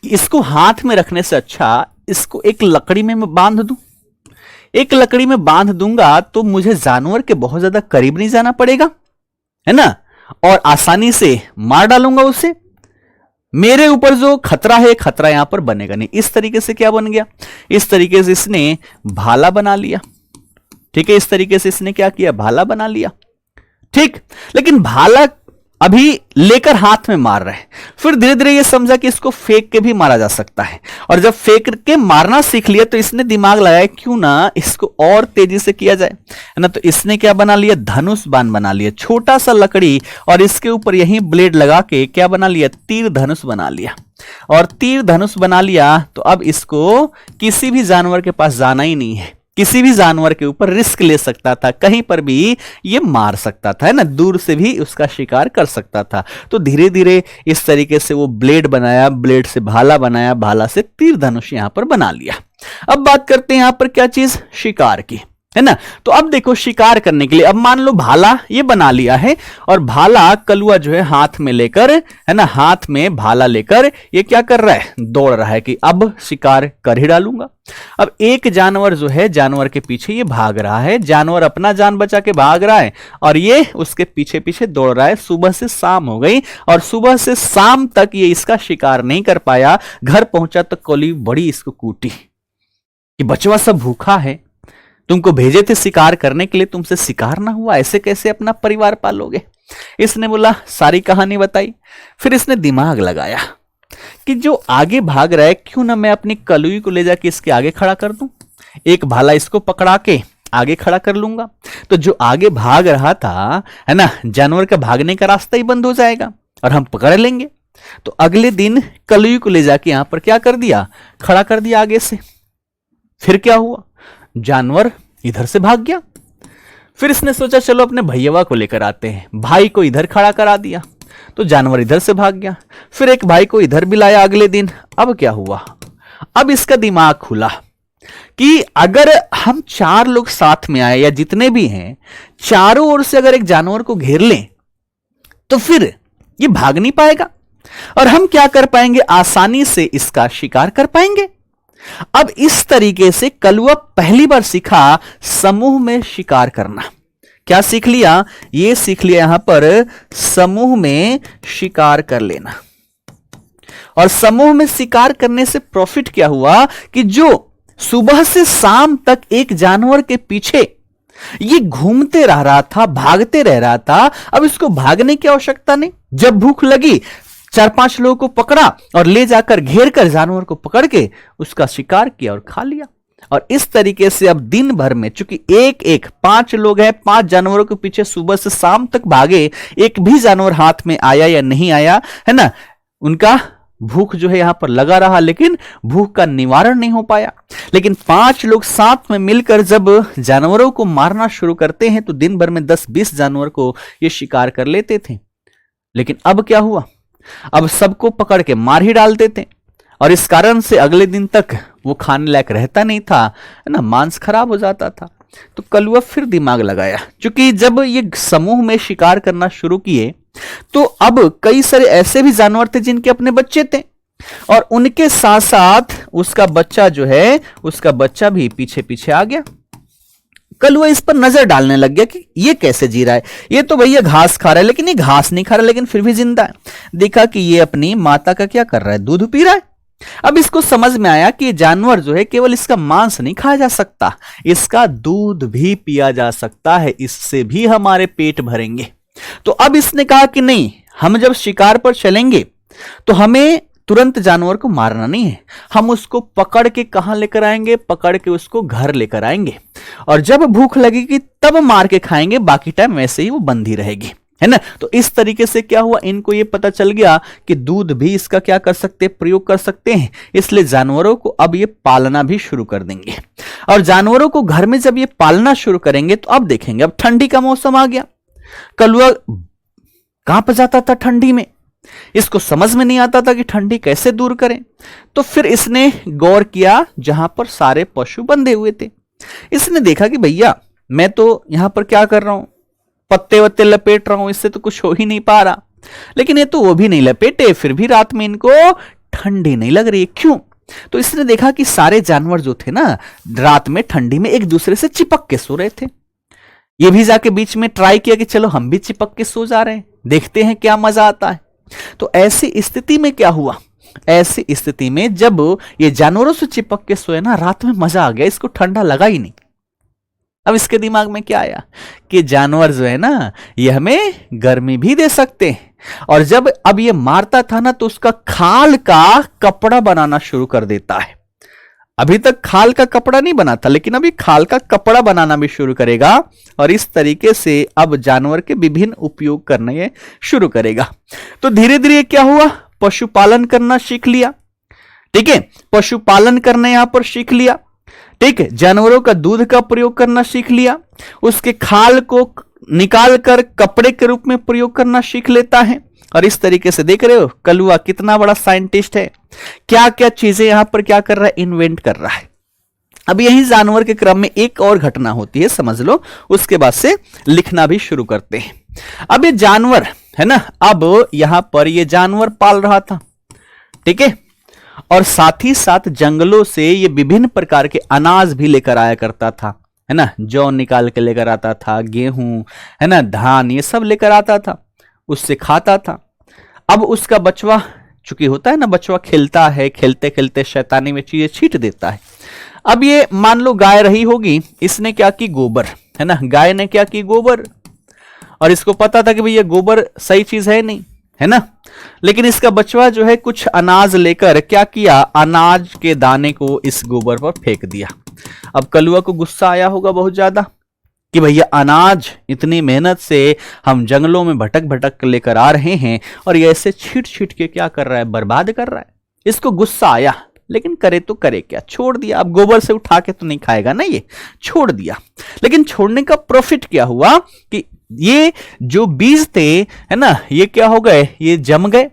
इसको हाथ में रखने से अच्छा इसको एक लकड़ी में मैं बांध दूं। एक लकड़ी में बांध दूंगा तो मुझे जानवर के बहुत ज्यादा करीब नहीं जाना पड़ेगा, है ना, और आसानी से मार डालूंगा उसे। मेरे ऊपर जो खतरा है, खतरा यहां पर बनेगा नहीं। इस तरीके से क्या बन गया, इस तरीके से इसने भाला बना लिया। ठीक है, इस तरीके से इसने क्या किया, भाला बना लिया। ठीक, लेकिन भाला अभी लेकर हाथ में मार रहे हैं। फिर धीरे धीरे ये समझा कि इसको फेंक के भी मारा जा सकता है, और जब फेंक के मारना सीख लिया तो इसने दिमाग लगाया क्यों ना इसको और तेजी से किया जाए, है ना। तो इसने क्या बना लिया, धनुष बाण बना लिया, छोटा सा लकड़ी, और इसके ऊपर यही ब्लेड लगा के क्या बना लिया, तीर धनुष बना लिया। और तीर धनुष बना लिया तो अब इसको किसी भी जानवर के पास जाना ही नहीं है, किसी भी जानवर के ऊपर रिस्क ले सकता था, कहीं पर भी ये मार सकता था, है ना, दूर से भी उसका शिकार कर सकता था। तो धीरे धीरे इस तरीके से वो ब्लेड बनाया, ब्लेड से भाला बनाया, भाला से तीर धनुष यहां पर बना लिया। अब बात करते हैं यहां पर क्या चीज, शिकार की, है ना। तो अब देखो शिकार करने के लिए, अब मान लो भाला ये बना लिया है, और भाला कलुआ जो है हाथ में लेकर, है ना, हाथ में भाला लेकर ये क्या कर रहा है, दौड़ रहा है कि अब शिकार कर ही डालूंगा। अब एक जानवर जो है, जानवर के पीछे ये भाग रहा है, जानवर अपना जान बचा के भाग रहा है, और ये उसके पीछे पीछे दौड़ रहा है। सुबह से शाम हो गई, और सुबह से शाम तक ये इसका शिकार नहीं कर पाया। घर पहुंचा तो कलुआ बड़ी इसको कूटी कि बचवा सब भूखा है, तुमको भेजे थे शिकार करने के लिए, तुमसे शिकार ना हुआ, ऐसे कैसे अपना परिवार पालोगे। इसने बोला, सारी कहानी बताई। फिर इसने दिमाग लगाया कि जो आगे भाग रहा है, क्यों ना मैं अपनी कलुई को ले जाके इसके आगे खड़ा कर दूं, एक भाला इसको पकड़ा के आगे खड़ा कर लूंगा, तो जो आगे भाग रहा था, है ना, जानवर का भागने का रास्ता ही बंद हो जाएगा और हम पकड़ लेंगे। तो अगले दिन कलुई को ले जाके यहां पर क्या कर दिया, खड़ा कर दिया आगे से। फिर क्या हुआ, जानवर इधर से भाग गया। फिर इसने सोचा चलो अपने भैया को लेकर आते हैं, भाई को इधर खड़ा करा दिया, तो जानवर इधर से भाग गया। फिर एक भाई को इधर भी लाया अगले दिन। अब क्या हुआ, अब इसका दिमाग खुला कि अगर हम 4 लोग साथ में आए या जितने भी हैं, चारों ओर से अगर एक जानवर को घेर लें तो फिर ये भाग नहीं पाएगा और हम क्या कर पाएंगे, आसानी से इसका शिकार कर पाएंगे। अब इस तरीके से कलुआ पहली बार सीखा समूह में शिकार करना। क्या सीख लिया, ये सीख लिया यहां पर समूह में शिकार कर लेना। और समूह में शिकार करने से प्रॉफिट क्या हुआ कि जो सुबह से शाम तक एक जानवर के पीछे ये घूमते रह रहा था, भागते रह रहा था, अब इसको भागने की आवश्यकता नहीं। जब भूख लगी 4-5 लोगों को पकड़ा और ले जाकर घेर कर जानवर को पकड़ के उसका शिकार किया और खा लिया। और इस तरीके से अब दिन भर में, चूंकि एक 5 लोग हैं, 5 जानवरों के पीछे सुबह से शाम तक भागे, एक भी जानवर हाथ में आया या नहीं आया, है ना, उनका भूख जो है यहां पर लगा रहा, लेकिन भूख का निवारण नहीं हो पाया। लेकिन 5 लोग साथ में मिलकर जब जानवरों को मारना शुरू करते हैं तो दिन भर में 10-20 जानवर को ये शिकार कर लेते थे। लेकिन अब क्या हुआ, अब सबको पकड़ के मार ही डालते थे और इस कारण से अगले दिन तक वो खाने लायक रहता नहीं था, है ना, मांस खराब हो जाता था। तो कलुआ फिर दिमाग लगाया, क्योंकि जब ये समूह में शिकार करना शुरू किए तो अब कई सारे ऐसे भी जानवर थे जिनके अपने बच्चे थे और उनके साथ साथ उसका बच्चा जो है, उसका बच्चा भी पीछे पीछे आ गया। कलुआ इस पर नजर डालने लग गया कि ये कैसे जी रहा है, ये तो भैया घास खा रहा है, लेकिन ये घास नहीं खा रहा, लेकिन फिर भी जिंदा है। देखा कि ये अपनी माता का क्या कर रहा है, दूध पी रहा है। अब इसको समझ में आया कि ये जानवर जो है केवल इसका मांस नहीं खाया जा सकता, इसका दूध भी पिया जा सकता है, इससे भी हमारे पेट भरेंगे। तो अब इसने कहा कि नहीं, हम जब शिकार पर चलेंगे तो हमें तुरंत जानवर को मारना नहीं है, हम उसको पकड़ के कहां लेकर आएंगे, पकड़ के उसको घर लेकर आएंगे और जब भूख लगेगी तब मार के खाएंगे, बाकी टाइम वैसे ही वो बंधी रहेगी, है ना। तो इस तरीके से क्या हुआ, इनको ये पता चल गया कि दूध भी इसका क्या कर सकते, प्रयोग कर सकते हैं, इसलिए जानवरों को अब ये पालना भी शुरू कर देंगे। और जानवरों को घर में जब ये पालना शुरू करेंगे तो अब देखेंगे, अब ठंडी का मौसम आ गया, कलुआ कांप जाता था ठंडी में, इसको समझ में नहीं आता था कि ठंडी कैसे दूर करें। तो फिर इसने गौर किया जहां पर सारे पशु बंधे हुए थे, इसने देखा कि भैया मैं तो यहां पर क्या कर रहा हूं, पत्ते वत्ते लपेट रहा हूं, इससे तो कुछ हो ही नहीं पा रहा, लेकिन ये तो वो भी नहीं लपेटे, फिर भी रात में इनको ठंडी नहीं लग रही, क्यों। तो इसने देखा कि सारे जानवर जो थे ना, रात में ठंडी में एक दूसरे से चिपक के सो रहे थे। ये भी जाके बीच में ट्राई किया कि चलो हम भी चिपक के सो जा रहे हैं, देखते हैं क्या मजा आता है। तो ऐसी स्थिति में क्या हुआ, ऐसी स्थिति में जब ये जानवरों से चिपक के सोए ना, रात में मजा आ गया, इसको ठंडा लगा ही नहीं। अब इसके दिमाग में क्या आया कि जानवर जो है ना, ये हमें गर्मी भी दे सकते हैं। और जब अब ये मारता था ना तो उसका खाल का कपड़ा बनाना शुरू कर देता है। अभी तक खाल का कपड़ा नहीं बना था, लेकिन अभी खाल का कपड़ा बनाना भी शुरू करेगा और इस तरीके से अब जानवर के विभिन्न उपयोग करने शुरू करेगा। तो धीरे धीरे क्या हुआ, पशुपालन करना सीख लिया, ठीक है, पशुपालन करना यहां पर सीख लिया, ठीक है, जानवरों का दूध का प्रयोग करना सीख लिया, उसके खाल को निकाल कर कपड़े के रूप में प्रयोग करना सीख लेता है। और इस तरीके से देख रहे हो कलुआ कितना बड़ा साइंटिस्ट है, क्या क्या चीजें यहां पर क्या कर रहा है, इन्वेंट कर रहा है। अब यही जानवर के क्रम में एक और घटना होती है, समझ लो, उसके बाद से लिखना भी शुरू करते हैं। अब ये जानवर है ना, अब यहां पर ये जानवर पाल रहा था, ठीक है, और साथ ही साथ जंगलों से ये विभिन्न प्रकार के अनाज भी लेकर आया करता था, है ना, जौ निकाल के लेकर आता था, गेहूं, है ना, धान, ये सब लेकर आता था, उससे खाता था। अब उसका बचवा, चूंकि होता है ना, बचवा खेलता है, खेलते खेलते शैतानी में चीजें छींट देता है। अब ये मान लो गाय रही होगी, इसने क्या की, गोबर, है ना, गाय ने क्या की, गोबर, और इसको पता था कि भई ये गोबर सही चीज है नहीं, है ना, लेकिन इसका बचवा जो है कुछ अनाज लेकर क्या किया, अनाज के दाने को इस गोबर पर फेंक दिया। अब कलुआ को गुस्सा आया होगा बहुत ज्यादा कि भैया अनाज इतनी मेहनत से हम जंगलों में भटक भटक लेकर आ रहे हैं और ये ऐसे छीट छीट के क्या कर रहा है, बर्बाद कर रहा है। इसको गुस्सा आया, लेकिन करे तो करे क्या, छोड़ दिया। अब गोबर से उठा के तो नहीं खाएगा ना, ये छोड़ दिया। लेकिन छोड़ने का प्रॉफिट क्या हुआ कि ये जो बीज थे, है ना, ये क्या हो गए, ये जम गए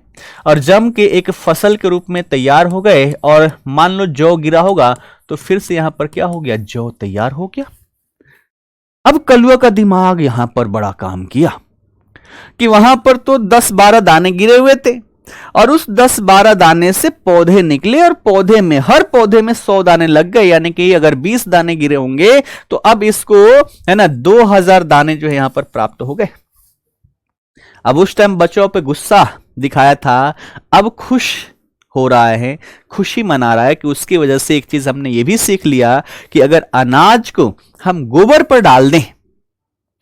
और जम के एक फसल के रूप में तैयार हो गए। और मान लो जौ गिरा होगा तो फिर से यहां पर क्या हो गया, जौ तैयार हो गया। अब कलुआ का दिमाग यहां पर बड़ा काम किया कि वहां पर तो 10-12 दाने गिरे हुए थे और उस 10-12 दाने से पौधे निकले और पौधे में, हर पौधे में 100 दाने लग गए, यानी कि अगर 20 दाने गिरे होंगे तो अब इसको है ना 2000 दाने जो है यहां पर प्राप्त हो गए। अब उस टाइम बच्चों पे गुस्सा दिखाया था, अब खुश हो रहा है, खुशी मना रहा है कि उसकी वजह से एक चीज हमने ये भी सीख लिया कि अगर अनाज को हम गोबर पर डाल दें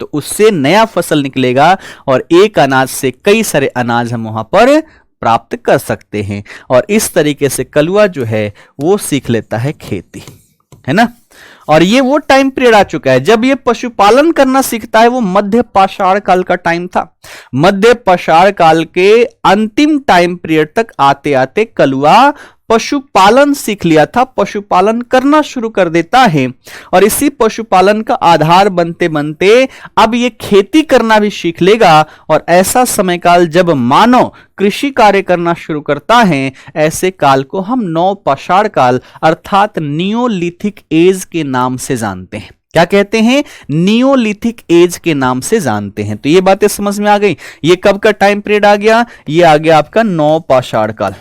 तो उससे नया फसल निकलेगा और एक अनाज से कई सारे अनाज हम वहां पर प्राप्त कर सकते हैं। और इस तरीके से कलुआ जो है वो सीख लेता है खेती, है ना। और ये वो टाइम पीरियड आ चुका है जब ये पशुपालन करना सीखता है, वो मध्य पाषाण काल का टाइम था। मध्य पाषाण काल के अंतिम टाइम पीरियड तक आते आते कलुआ पशुपालन सीख लिया था, पशुपालन करना शुरू कर देता है। और इसी पशुपालन का आधार बनते बनते अब ये खेती करना भी सीख लेगा। और ऐसा समय काल जब मानव कृषि कार्य करना शुरू करता है, ऐसे काल को हम नवपाषाण काल अर्थात नियोलिथिक एज के नाम से जानते हैं। क्या कहते हैं, नियोलिथिक एज के नाम से जानते हैं। तो ये बातें समझ में आ गई। ये कब का टाइम पीरियड आ गया, ये आ गया आपका नवपाषाण काल।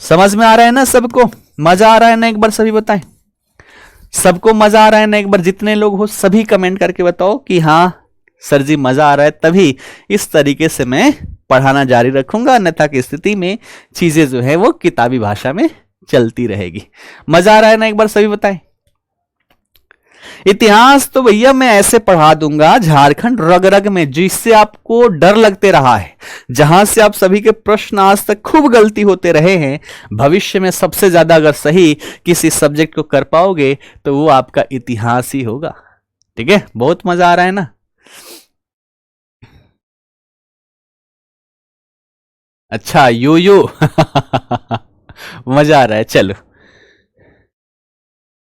समझ में आ रहा है ना सबको, मजा आ रहा है ना, एक बार सभी बताएं। सबको मजा आ रहा है ना, एक बार जितने लोग हो सभी कमेंट करके बताओ कि हाँ सर जी मजा आ रहा है। तभी इस तरीके से मैं पढ़ाना जारी रखूंगा, अन्यथा की स्थिति में चीजें जो है वो किताबी भाषा में चलती रहेगी। मजा आ रहा है ना, एक बार सभी बताएं। इतिहास तो भैया मैं ऐसे पढ़ा दूंगा झारखंड रग रग में, जिससे आपको डर लगते रहा है, जहां से आप सभी के प्रश्न आज तक खूब गलती होते रहे हैं। भविष्य में सबसे ज्यादा अगर सही किसी सब्जेक्ट को कर पाओगे तो वो आपका इतिहास ही होगा। ठीक है, बहुत मजा आ रहा है ना। अच्छा यो मजा आ रहा है। चलो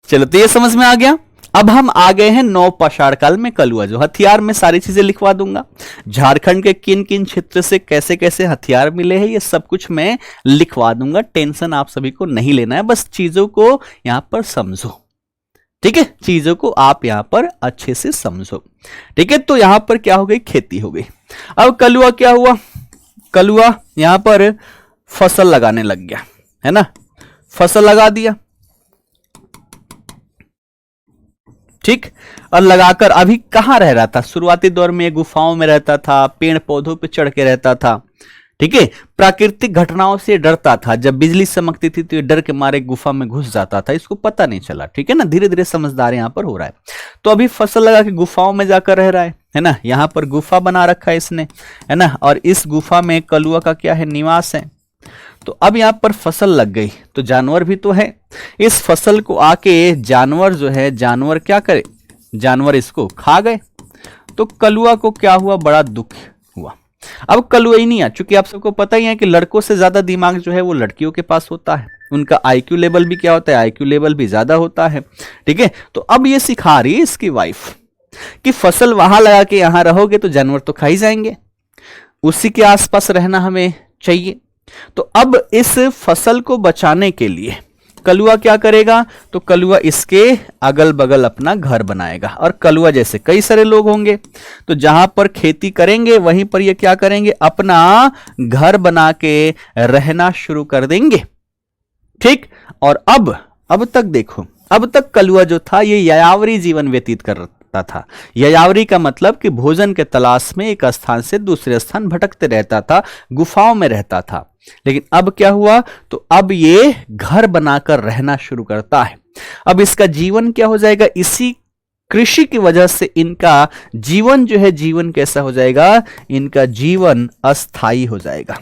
चलो, तो ये समझ में आ गया। अब हम आ गए हैं नवपाषाण काल में कलुआ। जो हथियार में सारी चीजें लिखवा दूंगा, झारखंड के किन किन क्षेत्र से कैसे कैसे हथियार मिले हैं ये सब कुछ मैं लिखवा दूंगा। टेंशन आप सभी को नहीं लेना है, बस चीजों को यहां पर समझो। ठीक है, चीजों को आप यहां पर अच्छे से समझो। ठीक है, तो यहां पर क्या हो गई, खेती हो गई। अब कलुआ क्या हुआ, कलुआ यहां पर फसल लगाने लग गया, है ना। फसल लगा दिया, ठीक। और लगाकर अभी कहां रह रहा था, शुरुआती दौर में गुफाओं में रहता था, पेड़ पौधों पे चढ़ के रहता था। ठीक है, प्राकृतिक घटनाओं से डरता था। जब बिजली चमकती थी तो ये डर के मारे गुफा में घुस जाता था, इसको पता नहीं चला। ठीक है ना, धीरे धीरे समझदार यहां पर हो रहा है। तो अभी फसल लगा के गुफाओं में जाकर रह रहा है ना। यहां पर गुफा बना रखा है इसने, है ना। और इस गुफा में कलुआ का क्या है, निवास है। तो अब यहां पर फसल लग गई तो जानवर भी तो है। इस फसल को आके जानवर जो है, जानवर क्या करे, जानवर इसको खा गए। तो कलुआ को क्या हुआ, बड़ा दुख हुआ। अब कलुआ ही नहीं है, चूंकि आप सबको पता ही है कि लड़कों से ज्यादा दिमाग जो है वो लड़कियों के पास होता है। उनका आईक्यू लेवल भी क्या होता है, आईक्यू लेवल भी ज्यादा होता है। ठीक है, तो अब ये सिखा रही है इसकी वाइफ कि फसल वहां लगा के यहां रहोगे तो जानवर तो खा ही जाएंगे, उसी के आसपास रहना हमें चाहिए। तो अब इस फसल को बचाने के लिए कलुआ क्या करेगा, तो कलुआ इसके अगल बगल अपना घर बनाएगा। और कलुआ जैसे कई सारे लोग होंगे, तो जहां पर खेती करेंगे वहीं पर ये क्या करेंगे, अपना घर बना के रहना शुरू कर देंगे। ठीक। और अब तक देखो, अब तक कलुआ जो था ये यायावरी जीवन व्यतीत करता था। यायावरी का मतलब कि भोजन के तलाश में एक स्थान से दूसरे स्थान भटकते रहता था, गुफाओं में रहता था। लेकिन अब क्या हुआ, तो अब ये घर बनाकर रहना शुरू करता है। अब इसका जीवन क्या हो जाएगा, इसी कृषि की वजह से इनका जीवन जो है, जीवन कैसा हो जाएगा, इनका जीवन अस्थाई हो जाएगा।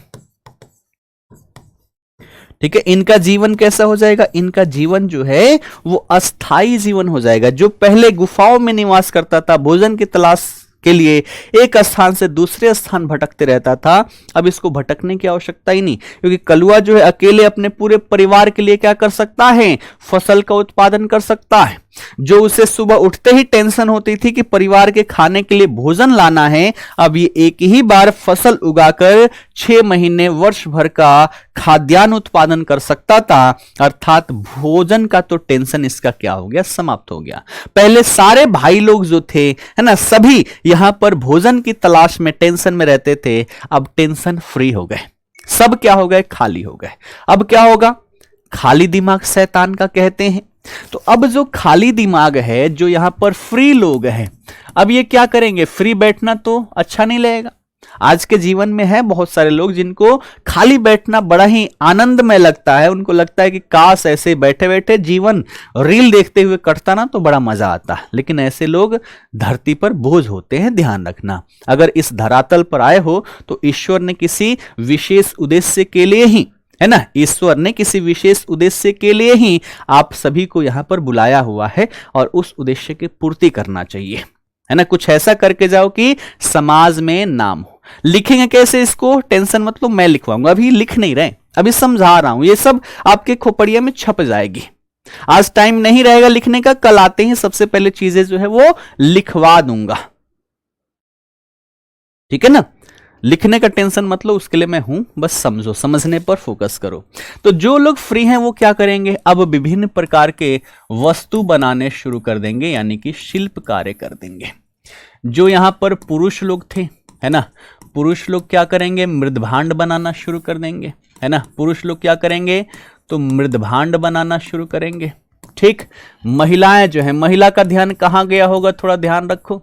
ठीक है, इनका जीवन कैसा हो जाएगा, इनका जीवन जो है वो अस्थाई जीवन हो जाएगा। जो पहले गुफाओं में निवास करता था, भोजन की तलाश के लिए एक स्थान से दूसरे स्थान भटकते रहता था, अब इसको भटकने की आवश्यकता ही नहीं, क्योंकि कलुआ जो है अकेले अपने पूरे परिवार के लिए क्या कर सकता है, फसल का उत्पादन कर सकता है। जो उसे सुबह उठते ही टेंशन होती थी कि परिवार के खाने के लिए भोजन लाना है, अब ये एक ही बार फसल उगाकर 6 महीने वर्ष भर का खाद्यान्न उत्पादन कर सकता था। अर्थात भोजन का तो टेंशन इसका क्या हो गया, समाप्त हो गया। पहले सारे भाई लोग जो थे, है ना, सभी यहां पर भोजन की तलाश में टेंशन में रहते थे, अब टेंशन फ्री हो गए। सब क्या हो गए, खाली हो गए। अब क्या होगा, खाली दिमाग शैतान का कहते हैं। तो अब जो खाली दिमाग है, जो यहां पर फ्री लोग हैं, अब ये क्या करेंगे, फ्री बैठना तो अच्छा नहीं लगेगा। आज के जीवन में है बहुत सारे लोग जिनको खाली बैठना बड़ा ही आनंदमय लगता है। उनको लगता है कि काश ऐसे बैठे बैठे जीवन रील देखते हुए कटता ना तो बड़ा मजा आता। लेकिन ऐसे लोग धरती पर बोझ होते हैं, ध्यान रखना। अगर इस धरातल पर आए हो तो ईश्वर ने किसी विशेष उद्देश्य के लिए ही, है ना, ईश्वर ने किसी विशेष उद्देश्य के लिए ही आप सभी को यहां पर बुलाया हुआ है और उस उद्देश्य की पूर्ति करना चाहिए, है ना। कुछ ऐसा करके जाओ कि समाज में नाम हो। लिखेंगे कैसे इसको, टेंशन मतलब मैं लिखवाऊंगा, अभी लिख नहीं रहे, अभी समझा रहा हूं। ये सब आपके खोपड़िया में छप जाएगी। आज टाइम नहीं रहेगा लिखने का, कल आते ही सबसे पहले चीजें जो है वो लिखवा दूंगा, ठीक है ना। लिखने का टेंशन मतलब उसके लिए मैं हूं, बस समझो, समझने पर फोकस करो। तो जो लोग फ्री हैं वो क्या करेंगे, अब विभिन्न प्रकार के वस्तु बनाने शुरू कर देंगे, यानी कि शिल्प कार्य कर देंगे। जो यहां पर पुरुष लोग थे, है ना, पुरुष लोग क्या करेंगे, मृदभांड बनाना शुरू कर देंगे, है ना। पुरुष लोग क्या करेंगे, तो मृदभांड बनाना शुरू करेंगे। ठीक, महिलाएं जो है, महिला का ध्यान कहां गया होगा, थोड़ा ध्यान रखो।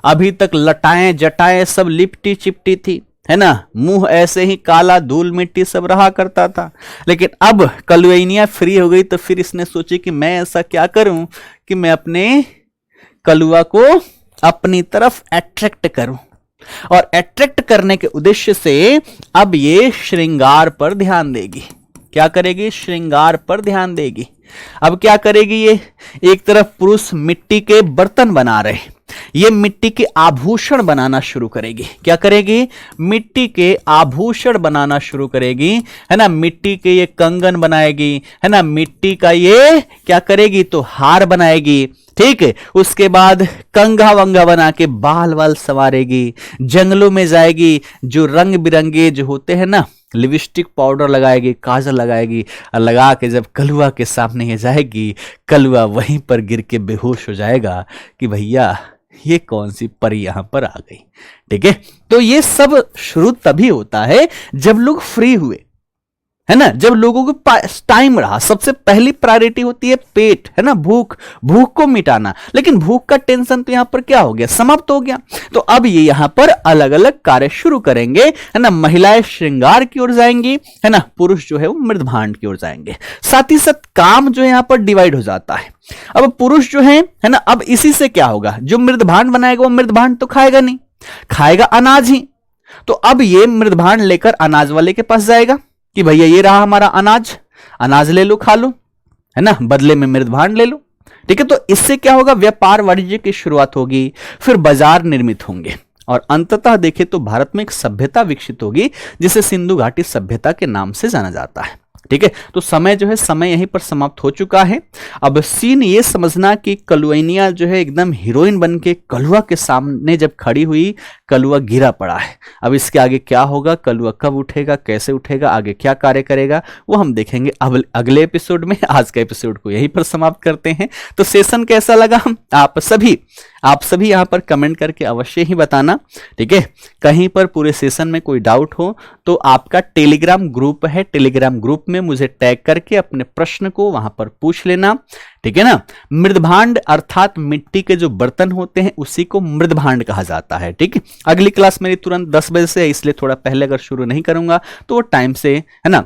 अभी तक लटाएं जटाएं सब लिपटी चिपटी थी, है ना, मुंह ऐसे ही काला धूल मिट्टी सब रहा करता था। लेकिन अब कलुइनिया फ्री हो गई तो फिर इसने सोची कि मैं ऐसा क्या करूं कि मैं अपने कलुआ को अपनी तरफ अट्रैक्ट करूं, और अट्रैक्ट करने के उद्देश्य से अब ये श्रृंगार पर ध्यान देगी। क्या करेगी, श्रृंगार पर ध्यान देगी। अब क्या करेगी, ये एक तरफ पुरुष मिट्टी के बर्तन बना रहे, ये मिट्टी के आभूषण बनाना शुरू करेगी। क्या करेगी, मिट्टी के आभूषण बनाना शुरू करेगी, है ना। मिट्टी के ये कंगन बनाएगी, है ना, मिट्टी का ये क्या करेगी, तो हार बनाएगी। ठीक है, उसके बाद कंघा वंगा बना के बाल वाल संवारेगी, जंगलों में जाएगी, जो रंग बिरंगे जो होते हैं ना, लिपस्टिक पाउडर लगाएगी, काजल लगाएगी, और लगा के जब कलुआ के सामने ये जाएगी, कलुआ वहीं पर गिर के बेहोश हो जाएगा कि भैया ये कौन सी परी यहां पर आ गई। ठीक है, तो ये सब शुरू तभी होता है जब लोग फ्री हुए, है ना, जब लोगों के पास टाइम रहा। सबसे पहली प्रायोरिटी होती है पेट, है ना, भूख, भूख को मिटाना। लेकिन भूख का टेंशन तो यहां पर क्या हो गया, समाप्त हो गया। तो अब ये यहां पर अलग अलग कार्य शुरू करेंगे, है ना। महिलाएं श्रृंगार की ओर जाएंगी, है ना, पुरुष जो है वो मृदभांड की ओर जाएंगे। साथ ही साथ काम जो है यहां पर डिवाइड हो जाता है। अब पुरुष जो है ना, अब इसी से क्या होगा, जो मृदभांड बनाएगा वो मृदभांड तो खाएगा नहीं, खाएगा अनाज ही। तो अब ये मृदभांड लेकर अनाज वाले के पास जाएगा कि भैया ये रहा हमारा अनाज, अनाज ले लो, खा लो, है ना, बदले में मृदभांड ले लो। ठीक है, तो इससे क्या होगा, व्यापार वाणिज्य की शुरुआत होगी, फिर बाजार निर्मित होंगे, और अंततः देखें तो भारत में एक सभ्यता विकसित होगी जिसे सिंधु घाटी सभ्यता के नाम से जाना जाता है। ठीक है, तो समय जो है, समय यहीं पर समाप्त हो चुका है। अब सीन ये समझना कि कलुइनिया जो है एकदम हीरोइन बन के कलुआ के सामने जब खड़ी हुई, कलुआ गिरा पड़ा है। अब इसके आगे क्या होगा, कलुआ कब उठेगा, कैसे उठेगा, आगे क्या कार्य करेगा, वो हम देखेंगे अब अगले एपिसोड में। आज का एपिसोड को यहीं पर समाप्त करते हैं। तो सेशन कैसा लगा, आप सभी यहां पर कमेंट करके अवश्य ही बताना। ठीक है, कहीं पर पूरे सेशन में कोई डाउट हो तो आपका टेलीग्राम ग्रुप है, टेलीग्राम ग्रुप में मुझे टैग करके अपने प्रश्न को वहां पर पूछ लेना। ठीक है ना। मृदभांड अर्थात मिट्टी के जो बर्तन होते हैं उसी को मृदभांड कहा जाता है। ठीक है, अगली क्लास मेरी तुरंत 10 बजे से है, इसलिए थोड़ा पहले अगर शुरू नहीं करूंगा तो वो टाइम से, है ना,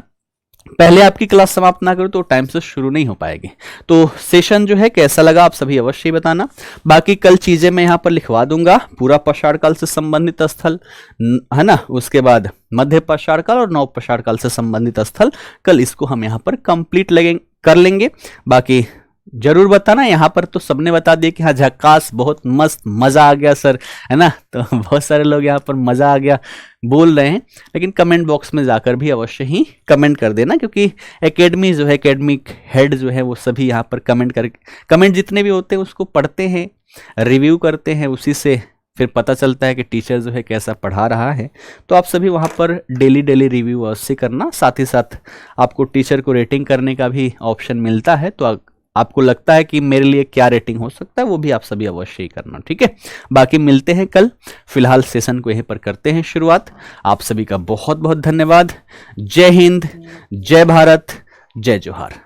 पहले आपकी क्लास समाप्त ना करो तो टाइम से शुरू नहीं हो पाएगी। तो सेशन जो है कैसा लगा आप सभी अवश्य ही बताना। बाकी कल चीजें मैं यहां पर लिखवा दूंगा, पूरा पाषाण काल से संबंधित स्थल, है ना, उसके बाद मध्य पाषाण काल और नव पाषाण काल से संबंधित स्थल, कल इसको हम यहां पर कंप्लीट कर लेंगे। बाकी जरूर बताना। यहाँ पर तो सबने बता दिया कि हाँ झक्कास, बहुत मस्त, मजा आ गया सर, है ना। तो बहुत सारे लोग यहाँ पर मजा आ गया बोल रहे हैं, लेकिन कमेंट बॉक्स में जाकर भी अवश्य ही कमेंट कर देना, क्योंकि एकेडमी जो है, एकेडमिक हेड जो है, वो सभी यहाँ पर कमेंट जितने भी होते हैं उसको पढ़ते हैं, रिव्यू करते हैं, उसी से फिर पता चलता है कि टीचर जो है कैसा पढ़ा रहा है। तो आप सभी वहाँ पर डेली रिव्यू अवश्य करना। साथ ही साथ आपको टीचर को रेटिंग करने का भी ऑप्शन मिलता है, तो आपको लगता है कि मेरे लिए क्या रेटिंग हो सकता है, वो भी आप सभी अवश्य ही करना, ठीक है। बाकी मिलते हैं कल, फिलहाल सेशन को यहीं पर करते हैं शुरुआत। आप सभी का बहुत बहुत धन्यवाद। जय हिंद, जय भारत, जय जोहार।